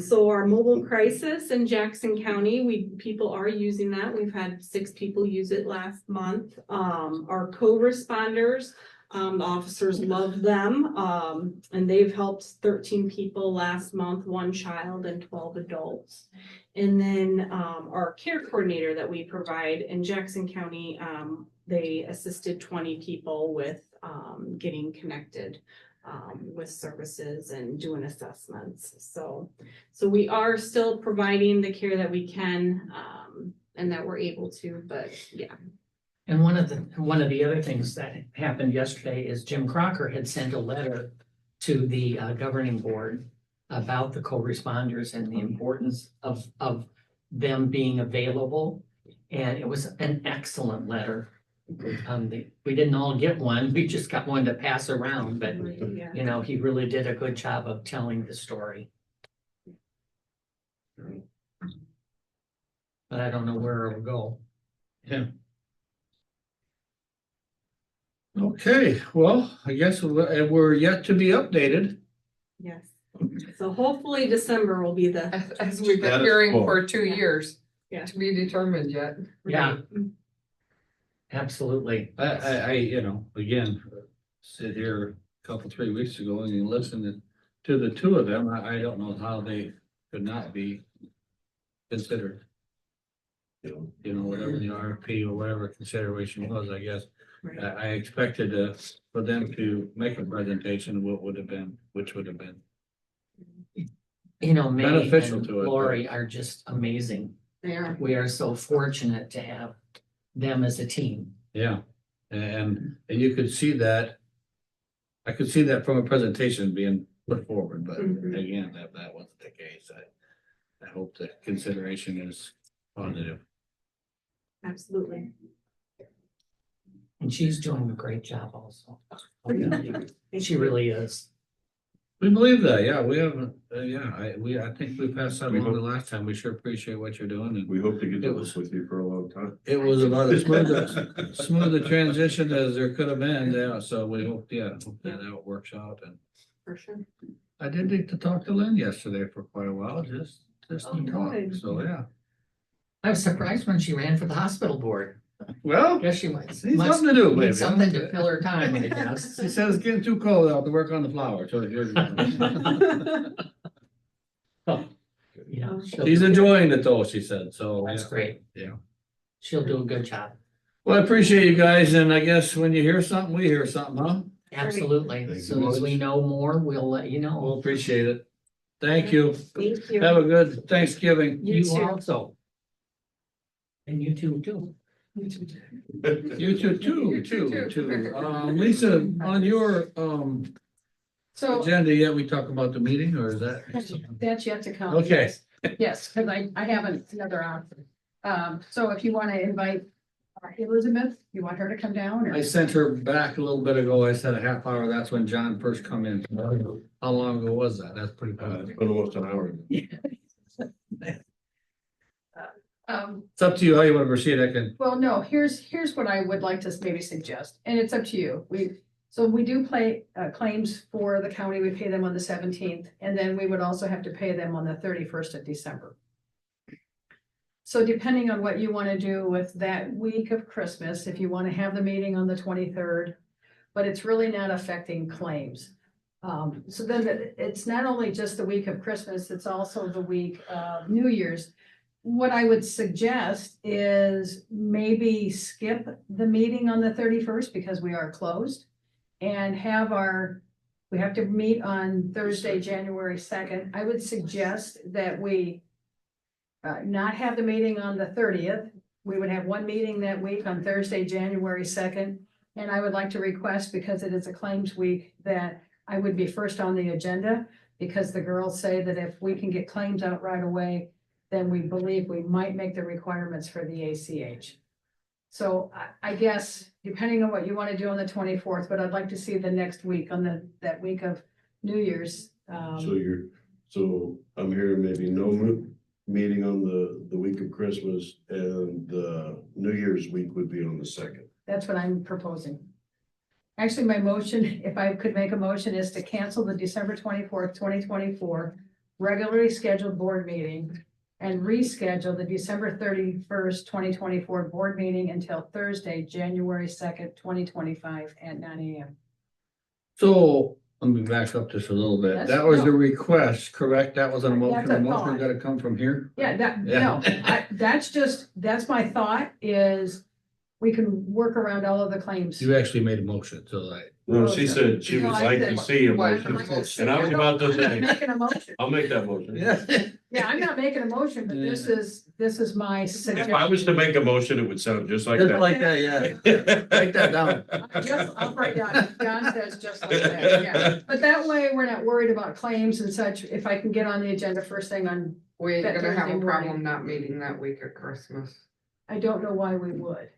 So our mobile crisis in Jackson County, people are using that. We've had 6 people use it last month. Our co-responders, the officers love them. And they've helped 13 people last month, 1 child and 12 adults. And then, our care coordinator that we provide in Jackson County, they assisted 20 people with, getting connected with services and doing assessments. So we are still providing the care that we can, and that we're able to, but yeah. And one of the other things that happened yesterday is Jim Crocker had sent a letter to the governing board about the co-responders and the importance of them being available. And it was an excellent letter. We didn't all get one, we just got one to pass around, but Yeah. you know, he really did a good job of telling the story. But I don't know where it'll go. Yeah. Okay, well, I guess we're yet to be updated. Yes. So hopefully December will be the. As we've been That is hearing cool. for 2 years. Yeah. To be determined yet. Yeah. Absolutely. I, you know, again, sit here a couple, 3 weeks ago and you listen to the 2 of them, I don't know how they could not be considered. You know, whatever the RFP or whatever consideration was, I guess. Right. I expected for them to make a presentation of which would have been. You know, May Beneficial and to it, Lori are just amazing. They are. We are so fortunate to have them as a team. Yeah, and you could see that. I could see that from a presentation being put forward, but Mhm. again, that wasn't the case. I hope the consideration is positive. Absolutely. And she's doing a great job also. She really is. We believe that, yeah, we haven't, I think we passed that We along the hope- last time. We sure appreciate what you're doing, and We hope to get It to was- this with you for a long time. it was about as smooth a transition as there could have been, yeah, so we hope that works out, and For sure. I did get to talk to Lynn yesterday for quite a while, just to talk, good. so, yeah. I was surprised when she ran for the hospital board. Well, Guess she might. needs must something to do, need maybe. Something to fill her time, I guess. She says it's getting too cold out to work on the flower, so here's. Yeah, She's enjoying it though, she said, so. That's yeah. great. Yeah. She'll do a good job. Well, I appreciate you guys, and I guess when you hear something, we hear something, huh? Absolutely. Thank As you soon as much. we know more, we'll let you We'll know. appreciate it. Thank you. Thank you. Have a good Thanksgiving. You too. Also. And you too. You too. Lisa, on your So agenda yet, we talk about the meeting, or is that? that's yet to come. Okay. Yes, because I have another option. So if you want to invite Elizabeth, you want her to come down or? I sent her back a little bit ago. I said a half hour. That's when John first come in. How long ago was that? That's pretty. It's been almost an hour. It's up to you how you want to proceed. I can. Well, no, here's what I would like to maybe suggest, and it's up to you. We do play claims for the county. We pay them on the 17th, and then we would also have to pay them on the 31st of December. So depending on what you want to do with that week of Christmas, if you want to have the meeting on the 23rd, but it's really not affecting claims. So then it's not only just the week of Christmas, it's also the week of New Year's. What I would suggest is maybe skip the meeting on the 31st because we are closed and we have to meet on Thursday, January 2nd. I would suggest that we not have the meeting on the 30th. We would have one meeting that week on Thursday, January 2nd. And I would like to request, because it is a claims week, that I would be first on the agenda, because the girls say that if we can get claims out right away, then we believe we might make the requirements for the ACH. So I guess depending on what you want to do on the 24th, but I'd like to see the next week on that week of New Year's. So I'm hearing maybe no meeting on the week of Christmas, and the New Year's week would be on the 2nd. That's what I'm proposing. Actually, my motion, if I could make a motion, is to cancel the December 24th, 2024 regularly scheduled board meeting and reschedule the December 31st, 2024 board meeting until Thursday, January 2nd, 2025 at 9 a.m. So, let me back up just a little bit. Yes, That was no. the request, correct? That was a motion. That's a A motion thought. gotta come from here? Yeah, Yeah. that's my thought is we can work around all of the claims. You actually made a motion, so I. No, she said she would No, I like to said- see a Well, motion, I- and I was about to I'm not say, making a motion. I'll make that motion. Yeah, I'm not making a motion, but this is my suggestion. If I was to make a motion, it would sound just like Just that. like that, yeah. Write that down. Just, I'll write down, John says just like that, yeah. But that way, we're not worried about claims and such. If I can get on the agenda first thing on, We ain't That gonna have Thursday a problem morning. not meeting that week of Christmas. I don't know why we would.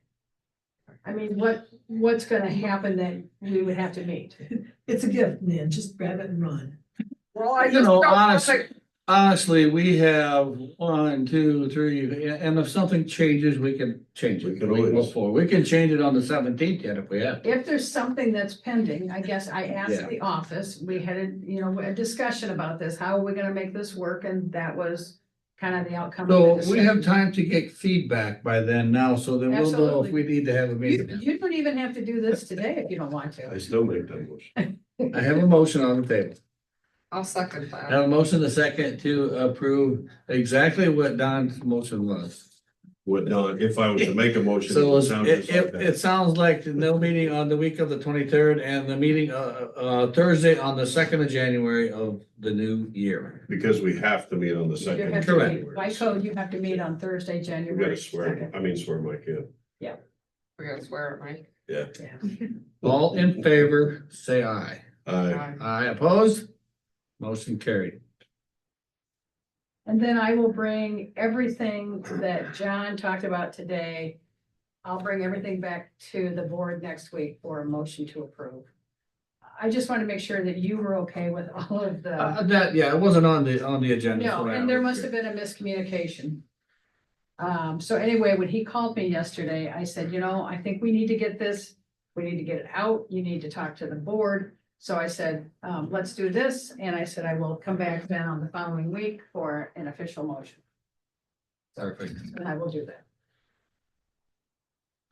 I mean, what's gonna happen that we would have to meet? It's a gift, man. Just grab it and run. Well, I You just know, don't want honestly, to- honestly, we have 1, 2, 3, and if something changes, we can change We it. can the week always- before. We can change it on the 17th yet if we have. to. If there's something that's pending, I guess I asked Yeah. the office, we had a discussion about this, how are we gonna make this work? And that was kind of the outcome. So of the we have discussion. time to get feedback by then now, so then we'll know if Absolutely. we need to have a You, meeting. you don't even have to do this today if you don't want to. I still make that motion. I have a motion on the table. I'll second I that. have a motion, a second, to approve exactly what Don's motion was. Would not, if I was to make a motion, it So would sound just like it that. sounds like no meeting on the week of the 23rd and the meeting Thursday on the 2nd of January of the new year. Because we have to meet on the You 2nd. have to Correct. meet, by code, you have to meet on Thursday, We January gotta swear, 2nd. swear my kid. We gotta swear at Mike. Yeah. Yeah. All in favor, say aye. I, Aye opposed? Motion carried. And then I will bring everything that John talked about today. I'll bring everything back to the board next week for a motion to approve. I just want to make sure that you were okay with all of the, That, yeah, it wasn't on the agenda. no, so I and there was must have been a miscommunication. So anyway, when he called me yesterday, I said, I think we need to get this, we need to get it out, you need to talk to the board. So I said, let's do this, and I said, I will come back then on the following week for an official motion, Perfect. and I will do that.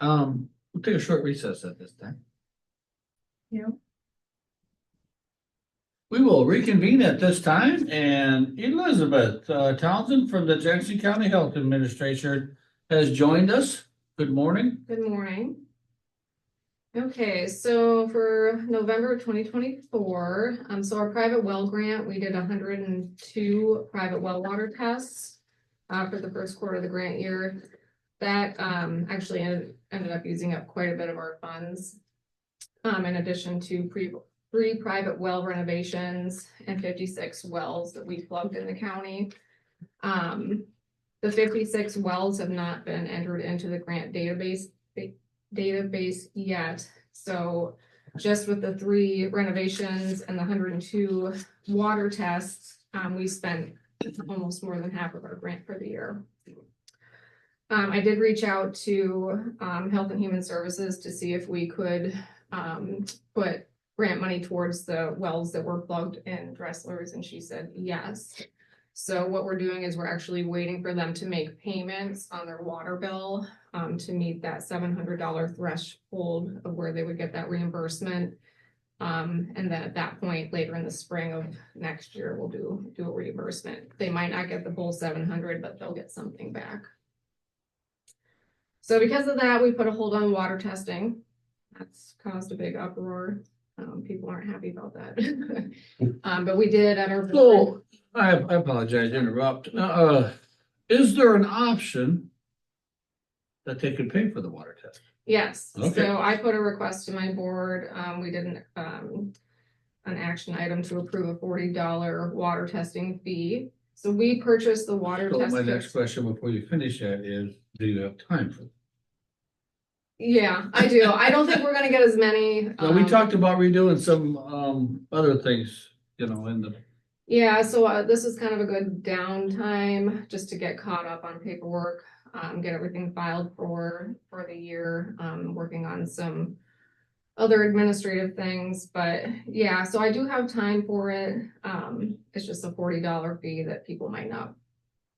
We'll take a short recess at this time. Yeah. We will reconvene at this time, and Elizabeth Townsend from the Jackson County Health Administration has joined us. Good morning. Good morning. Okay, so for November 2024, so our private well grant, we did 102 private well water tests for the first quarter of the grant year. That actually ended up using up quite a bit of our funds. In addition to three private well renovations and 56 wells that we plugged in the county. The 56 wells have not been entered into the grant database yet. So just with the 3 renovations and the 102 water tests, we spent almost more than half of our grant for the year. I did reach out to Health and Human Services to see if we could put grant money towards the wells that were plugged in Dressler's, and she said yes. So what we're doing is we're actually waiting for them to make payments on their water bill to meet that $700 threshold of where they would get that reimbursement. And then at that point, later in the spring of next year, we'll do a reimbursement. They might not get the full 700, but they'll get something back. So because of that, we put a hold on water testing. That's caused a big uproar. People aren't happy about that. But we did at our board. So, I apologize to interrupt. Is there an option that they could pay for the water test? Yes, Okay. so I put a request to my board. We did an action item to approve a $40 water testing fee. So we purchased the water So test my kits. next question before you finish that is, do you have time for it? Yeah, I do. I don't think we're gonna get as many. Now, we talked about redoing some, other things, in the, Yeah, so this is kind of a good downtime just to get caught up on paperwork, get everything filed for the year, working on some other administrative things, but yeah, so I do have time for it. It's just a $40 fee that people might not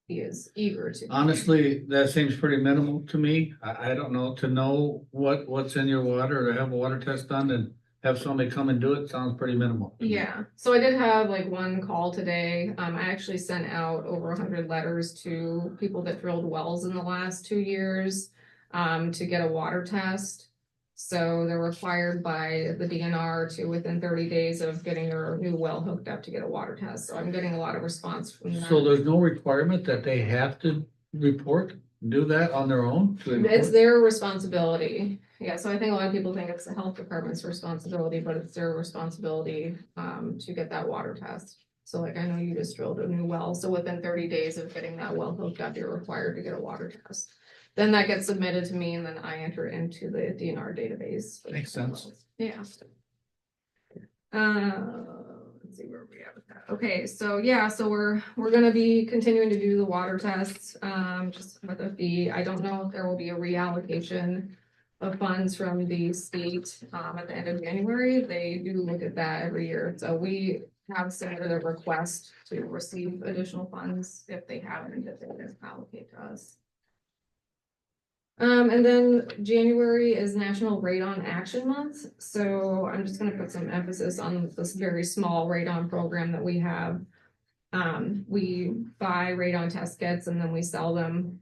be as eager to. honestly, that seems pretty minimal to me. I don't know, to know what's in your water, or to have a water test done and have somebody come and do it, sounds pretty minimal. to me. Yeah, so I did have like one call today. I actually sent out over 100 letters to people that drilled wells in the last 2 years to get a water test. So they're required by the DNR to within 30 days of getting their new well hooked up to get a water test. So I'm getting a lot of response from that. So there's no requirement that they have to do that on their own? to It's report? their responsibility. Yeah, so I think a lot of people think it's the health department's responsibility, but it's their responsibility to get that water test. So like I know you just drilled a new well, so within 30 days of getting that well hooked up, you're required to get a water test. Then that gets submitted to me and then I enter it into the DNR database. Makes sense. Yeah. Let's see where we at with that. Okay, so yeah, so we're gonna be continuing to do the water tests, just with a fee. I don't know if there will be a reallocation of funds from the state, at the end of January. They do look at that every year. So we have submitted a request to receive additional funds if they haven't, that they can allocate to us. And then January is National Radon Action Month, so I'm just gonna put some emphasis on this very small radon program that we have. We buy radon test kits and then we sell them.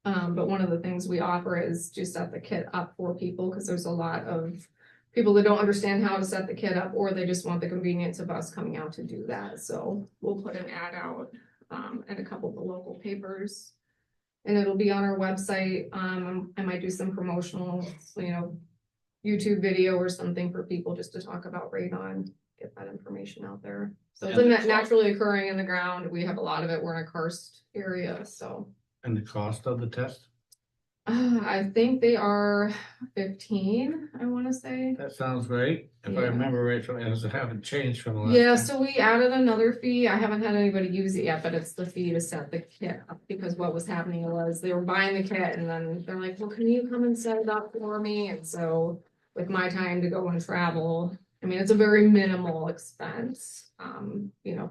But one of the things we offer is to set the kit up for people, because there's a lot of people that don't understand how to set the kit up, or they just want the convenience of us coming out to do that. So we'll put an ad out, in a couple of the local papers. And it'll be on our website. I might do some promotional, YouTube video or something for people just to talk about radon, get that information out there. So it's naturally occurring in the ground. We have a lot of it. We're in a karst area, so. And the cost of the test? I think they are 15, I wanna say. That sounds great. If I Yeah. remember right, so it haven't changed from the last Yeah, time. so we added another fee. I haven't had anybody use it yet, but it's the fee to set the kit up, because what was happening was they were buying the kit and then they're like, well, can you come and set it up for me? And so with my time to go and travel, I mean, it's a very minimal expense,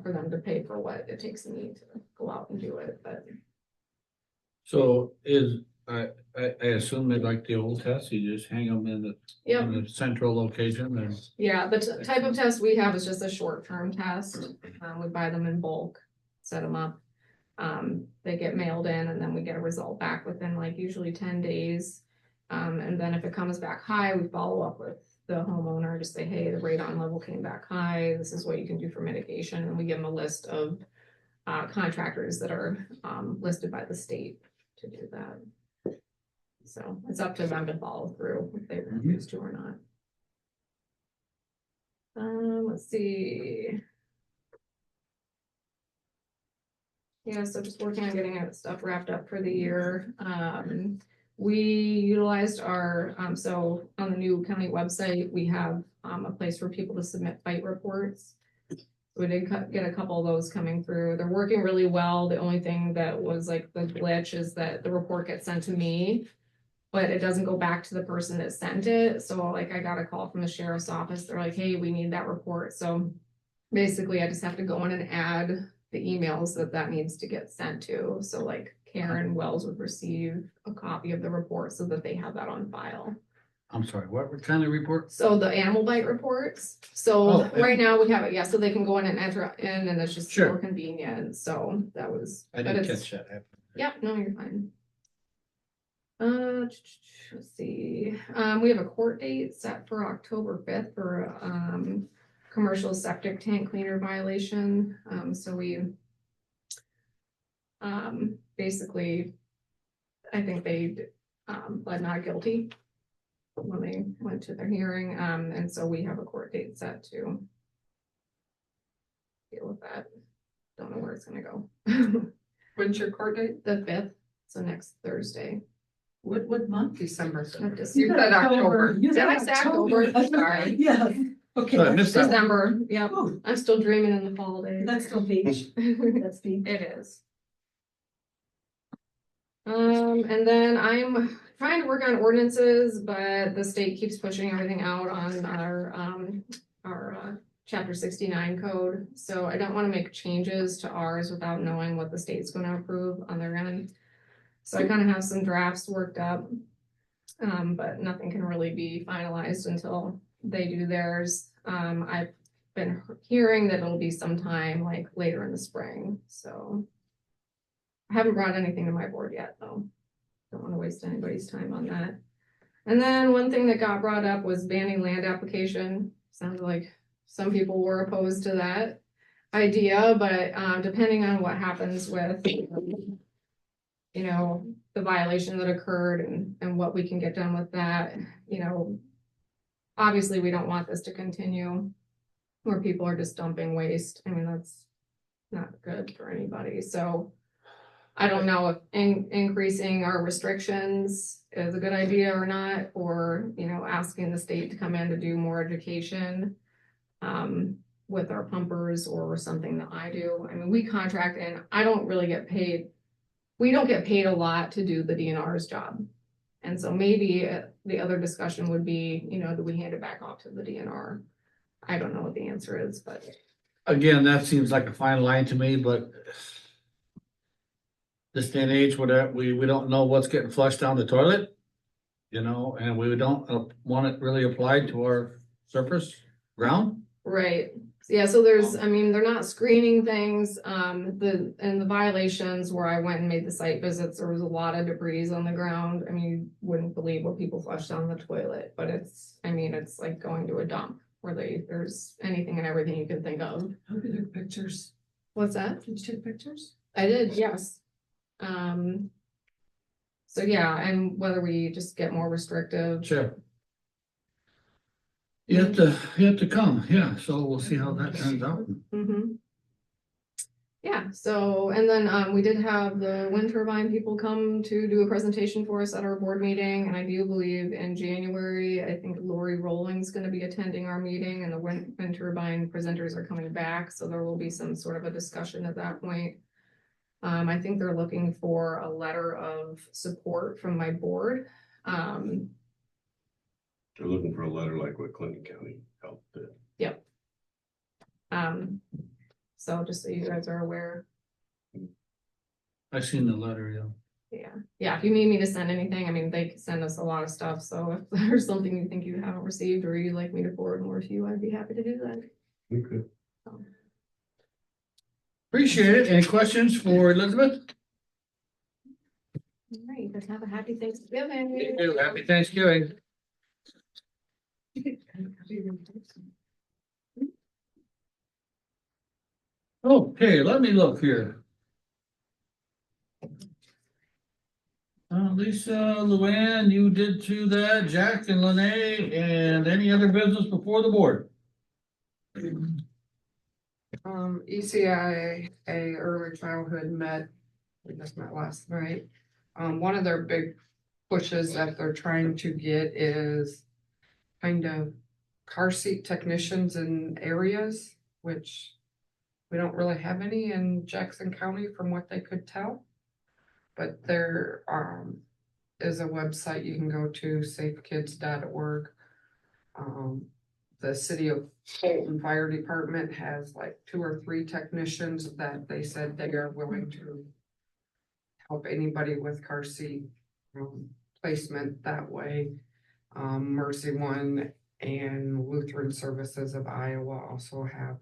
for them to pay for what it takes me to go out and do it, but. So I assume they like the old test, you just hang them in the central location and. Yeah, the type of test we have is just a short-term test. We buy them in bulk, set them up. They get mailed in and then we get a result back within like usually 10 days. And then if it comes back high, we follow up with the homeowner, just say, hey, the radon level came back high. This is what you can do for mitigation. And we give them a list of contractors that are listed by the state to do that. So it's up to them to follow through if they refuse to or not. Let's see. Yeah, so just working on getting that stuff wrapped up for the year. We utilized our, so on the new county website, we have a place for people to submit fight reports. We did get a couple of those coming through. They're working really well. The only thing that was like the glitch is that the report gets sent to me, but it doesn't go back to the person that sent it. So like I got a call from the sheriff's office. They're like, hey, we need that report. So basically I just have to go in and add the emails that needs to get sent to. So like Karen Wells would receive a copy of the report so that they have that on file. I'm sorry, what kind of report? So the animal bite reports. So right now we have it, yeah, so they can go in and enter in and it's just more convenient. So that was. I didn't catch that. Yep, no, you're fine. Let's see. We have a court date set for October 5th for commercial septic tank cleaner violation. So we basically, I think they pled not guilty when they went to their hearing. And so we have a court date set to deal with that. Don't know where it's gonna go. When's your court date? The 5th, so next Thursday. What month? December. Of this- You said October. You Did I say October? Sorry. Yeah, okay. Sorry, I missed that one. December, yep. Oh, I'm still dreaming in the fall days. that's still beach, that's beach. It is. And then I'm trying to work on ordinances, but the state keeps pushing everything out on our chapter 69 code. So I don't want to make changes to ours without knowing what the state's going to approve on their end. So I kind of have some drafts worked up. But nothing can really be finalized until they do theirs. I've been hearing that it'll be sometime like later in the spring, so. I haven't brought anything to my board yet, though. Don't want to waste anybody's time on that. And then one thing that got brought up was banning land application. Sounds like some people were opposed to that idea, but depending on what happens with, you know, the violation that occurred and what we can get done with that, you know, obviously we don't want this to continue where people are just dumping waste. I mean, that's not good for anybody. So I don't know if increasing our restrictions is a good idea or not, or, you know, asking the state to come in to do more education with our pumpers or something that I do. I mean, we contract and I don't really get paid. We don't get paid a lot to do the DNR's job. And so maybe the other discussion would be, you know, do we hand it back off to the DNR? I don't know what the answer is, but. Again, that seems like a fine line to me, but this day and age, where we don't know what's getting flushed down the toilet, you know, and we don't want it really applied to our surface ground. Right. Yeah, so there's, I mean, they're not screening things, the violations where I went and made the site visits, there was a lot of debris on the ground. I mean, you wouldn't believe what people flush down the toilet, but it's, I mean, it's like going to a dump where there's anything and everything you can think of. How did your pictures? What's that? Did you take pictures? I did, yes. So yeah, and whether we just get more restrictive. Sure. You have to come, yeah, so we'll see how that turns out. Mm-hmm. Yeah, so, and then, we did have the wind turbine people come to do a presentation for us at our board meeting, and I do believe in January, I think Lori Rolling's gonna be attending our meeting, and the wind turbine presenters are coming back, so there will be some sort of a discussion at that point. I think they're looking for a letter of support from my board. They're looking for a letter like what Clinton County helped did. Yep. So just so you guys are aware. I seen the letter, yeah. Yeah, if you need me to send anything, I mean, they send us a lot of stuff, so if there's something you think you haven't received or you'd like me to forward more to you, I'd be happy to do that. Okay. Appreciate it. Any questions for Elizabeth? All right, let's have a happy Thanksgiving. Happy Thanksgiving. Okay, let me look here. Lisa, Luann, you did to that, Jack and Lene, and any other business before the board? ECIA early childhood met, we just met last night. One of their big pushes that they're trying to get is kind of car seat technicians in areas, which we don't really have any in Jackson County from what they could tell. But there is a website you can go to, safekids.org. The city of Fulton Fire Department has like 2 or 3 technicians that they said they are willing to help anybody with car seat placement that way. Mercy One and Lutheran Services of Iowa also have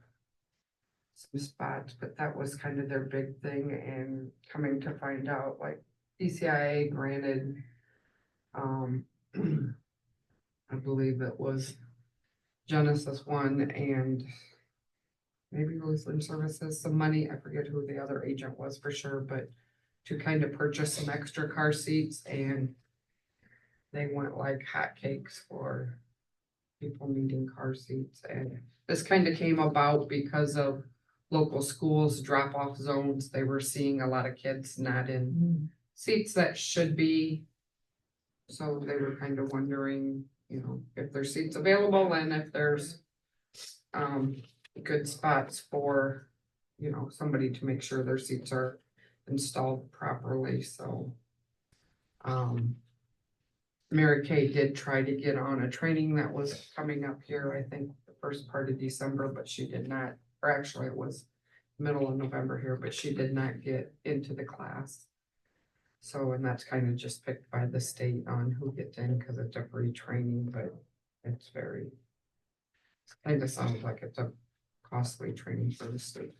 some spots, but that was kind of their big thing. And coming to find out, like ECIA granted, I believe it was Genesis One and maybe Lutheran Services, some money. I forget who the other agent was for sure, but to kind of purchase some extra car seats, and they went like hotcakes for people needing car seats. And this kind of came about because of local schools drop-off zones. They were seeing a lot of kids not in seats that should be So they were kind of wondering, if there's seats available and if there's good spots for, somebody to make sure their seats are installed properly, so. Mary Kay did try to get on a training that was coming up here, I think, the first part of December, but she did not, or actually it was middle of November here, but she did not get into the class. So, and that's kind of just picked by the state on who gets in, because it's a free training, but it's kind of sounds like it's a costly training for the state.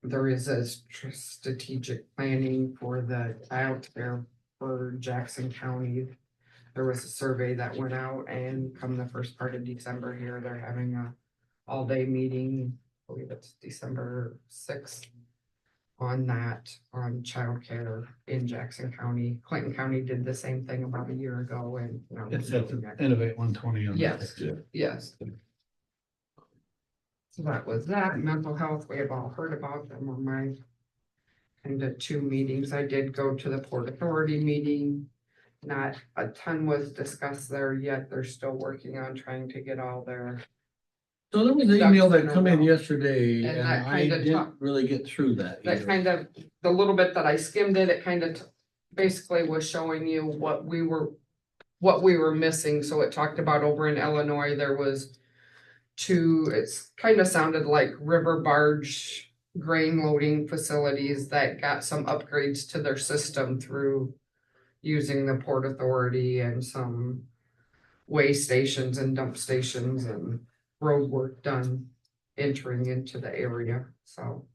There is a strategic planning for the child care for Jackson County. There was a survey that went out, and come the first part of December here, they're having a all-day meeting. I believe it's December 6th on childcare in Jackson County. Clinton County did the same thing about a year ago, and It's at the Innovate 120. yes, yes. So that was that. Mental health, we have all heard about them on my kind of 2 meetings. I did go to the Port Authority meeting. Not a ton was discussed there yet. They're still working on trying to get all their. So there was an email that come in And yesterday that and I kinda didn't really get through that. That either. kind of, the little bit that I skimmed it kind of basically was showing you what we were missing. So it talked about over in Illinois, there was 2, it's kind of sounded like river barge grain loading facilities that got some upgrades to their system through using the Port Authority, and some weigh stations and dump stations and road work done entering into the area. So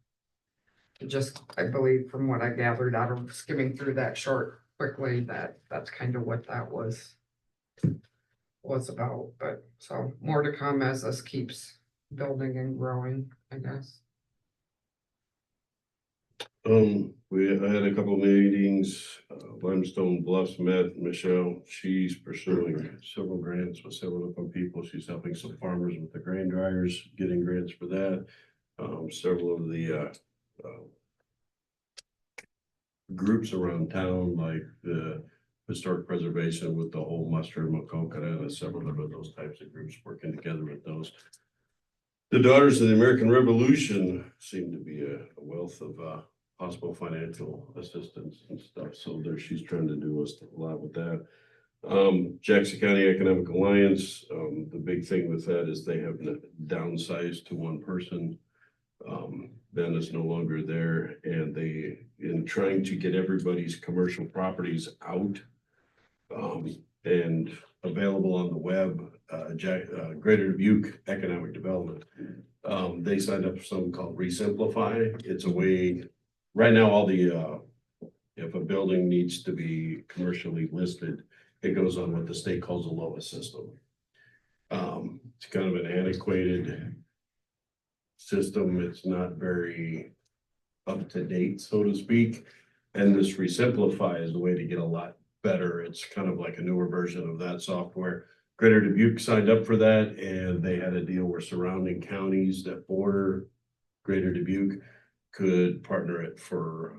just, I believe from what I gathered out of skimming through that short quickly, that's kind of what that was about. But so more to come as this keeps building and growing, I guess. I had a couple of meetings, Limestone Bluffs met Michelle. She's pursuing several grants with several different people. She's helping some farmers with the grain dryers, getting grants for that. Several of the groups around town, like the historic preservation with the whole muster, Macokata, and several of those types of groups working together with those. The Daughters of the American Revolution seem to be a wealth of possible financial assistance and stuff. So there, she's trying to do a lot with that. Jackson County Economic Alliance, the big thing with that is they have downsized to 1 person. Ben is no longer there, and they, in trying to get everybody's commercial properties out and available on the web, Greater Dubuque Economic Development, they signed up for something called Resimplify. It's a way, right now, all the if a building needs to be commercially listed, it goes on what the state calls a LOA system. It's kind of an antiquated system. It's not very up to date, so to speak. And this Resimplify is a way to get a lot better. It's kind of like a newer version of that software. Greater Dubuque signed up for that, and they had a deal where surrounding counties that border Greater Dubuque could partner it for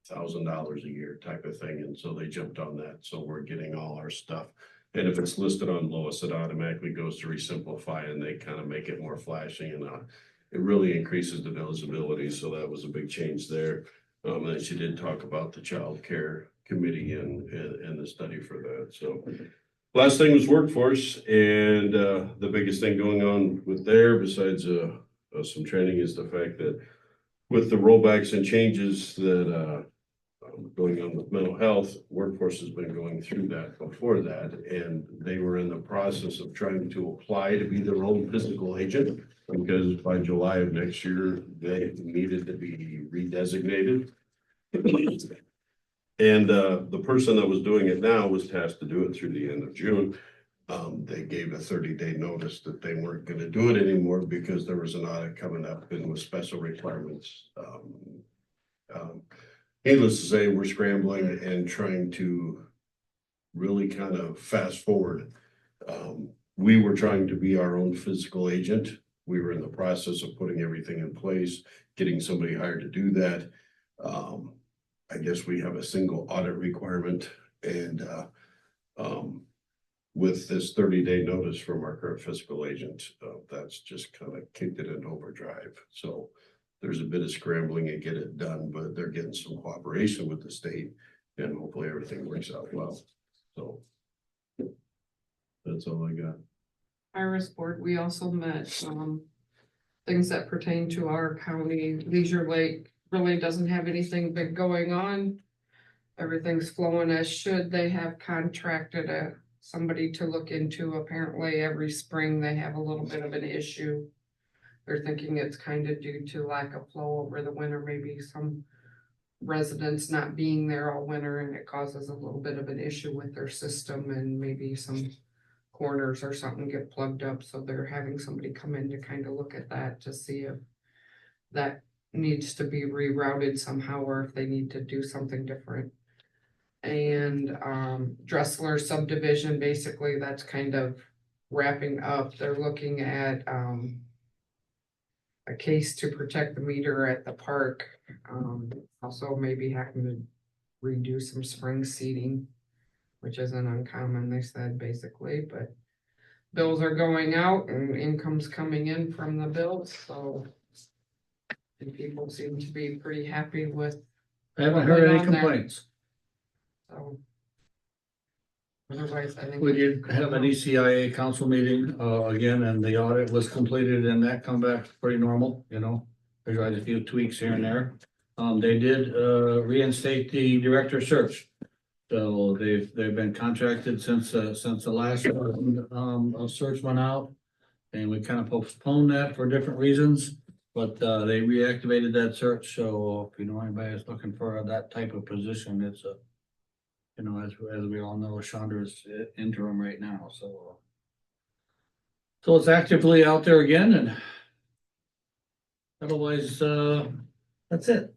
$1,000 a year type of thing. And so they jumped on that. So we're getting all our stuff. And if it's listed on Lois, it automatically goes to Resimplify, and they kind of make it more flashy, and it really increases the visibility. So that was a big change there. And she did talk about the child care committee and the study for that. So last thing was workforce, and the biggest thing going on with there, besides some training, is the fact that with the rollbacks and changes that going on with mental health, workforce has been going through that before that, and they were in the process of trying to apply to be their own physical agent, because by July of next year, they needed to be redesignated. And the person that was doing it now was tasked to do it through the end of June. They gave a 30-day notice that they weren't going to do it anymore because there was an audit coming up and with special requirements. Needless to say, we're scrambling and trying to really kind of fast forward. We were trying to be our own physical agent. We were in the process of putting everything in place, getting somebody hired to do that. I guess we have a single audit requirement and, with this 30-day notice from our current fiscal agent, that's just kind of kicked it into overdrive. So there's a bit of scrambling to get it done, but they're getting some cooperation with the state and hopefully everything works out well. So that's all I got. Iris Board, we also met, things that pertain to our county. Leisure Lake really doesn't have anything big going on. Everything's flowing as should. They have contracted somebody to look into. Apparently every spring they have a little bit of an issue. They're thinking it's kind of due to lack of flow over the winter, maybe some residents not being there all winter, and it causes a little bit of an issue with their system, and maybe some corners or something get plugged up. So they're having somebody come in to kind of look at that to see if that needs to be rerouted somehow, or if they need to do something different. And Dressler subdivision, basically that's kind of wrapping up. They're looking at a case to protect the meter at the park. Also maybe having to redo some spring seeding, which isn't uncommon, they said, basically, but bills are going out and income's coming in from the bills, so and people seem to be pretty happy with, I haven't heard any Going on there. complaints. so. Otherwise, I think. We did have an ECIA council meeting, again, and the audit was completed and that come back pretty normal, you know. There's like a few tweaks here and there. They did, reinstate the director search. So they've been contracted since the last, search went out. And we kind of postponed that for different reasons, but, they reactivated that search. So if you know anybody that's looking for that type of position, it's a, you know, as we all know, Chandra's interim right now, so. So it's actively out there again, and otherwise, that's it.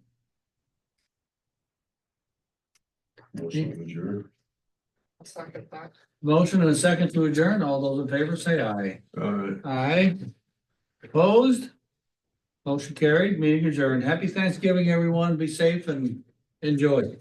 Motion to adjourn. I'll second that. Motion and a second to adjourn. All those in favor say aye. All right. Aye. Opposed? Motion carried, meeting adjourned. Happy Thanksgiving, everyone. Be safe and enjoy.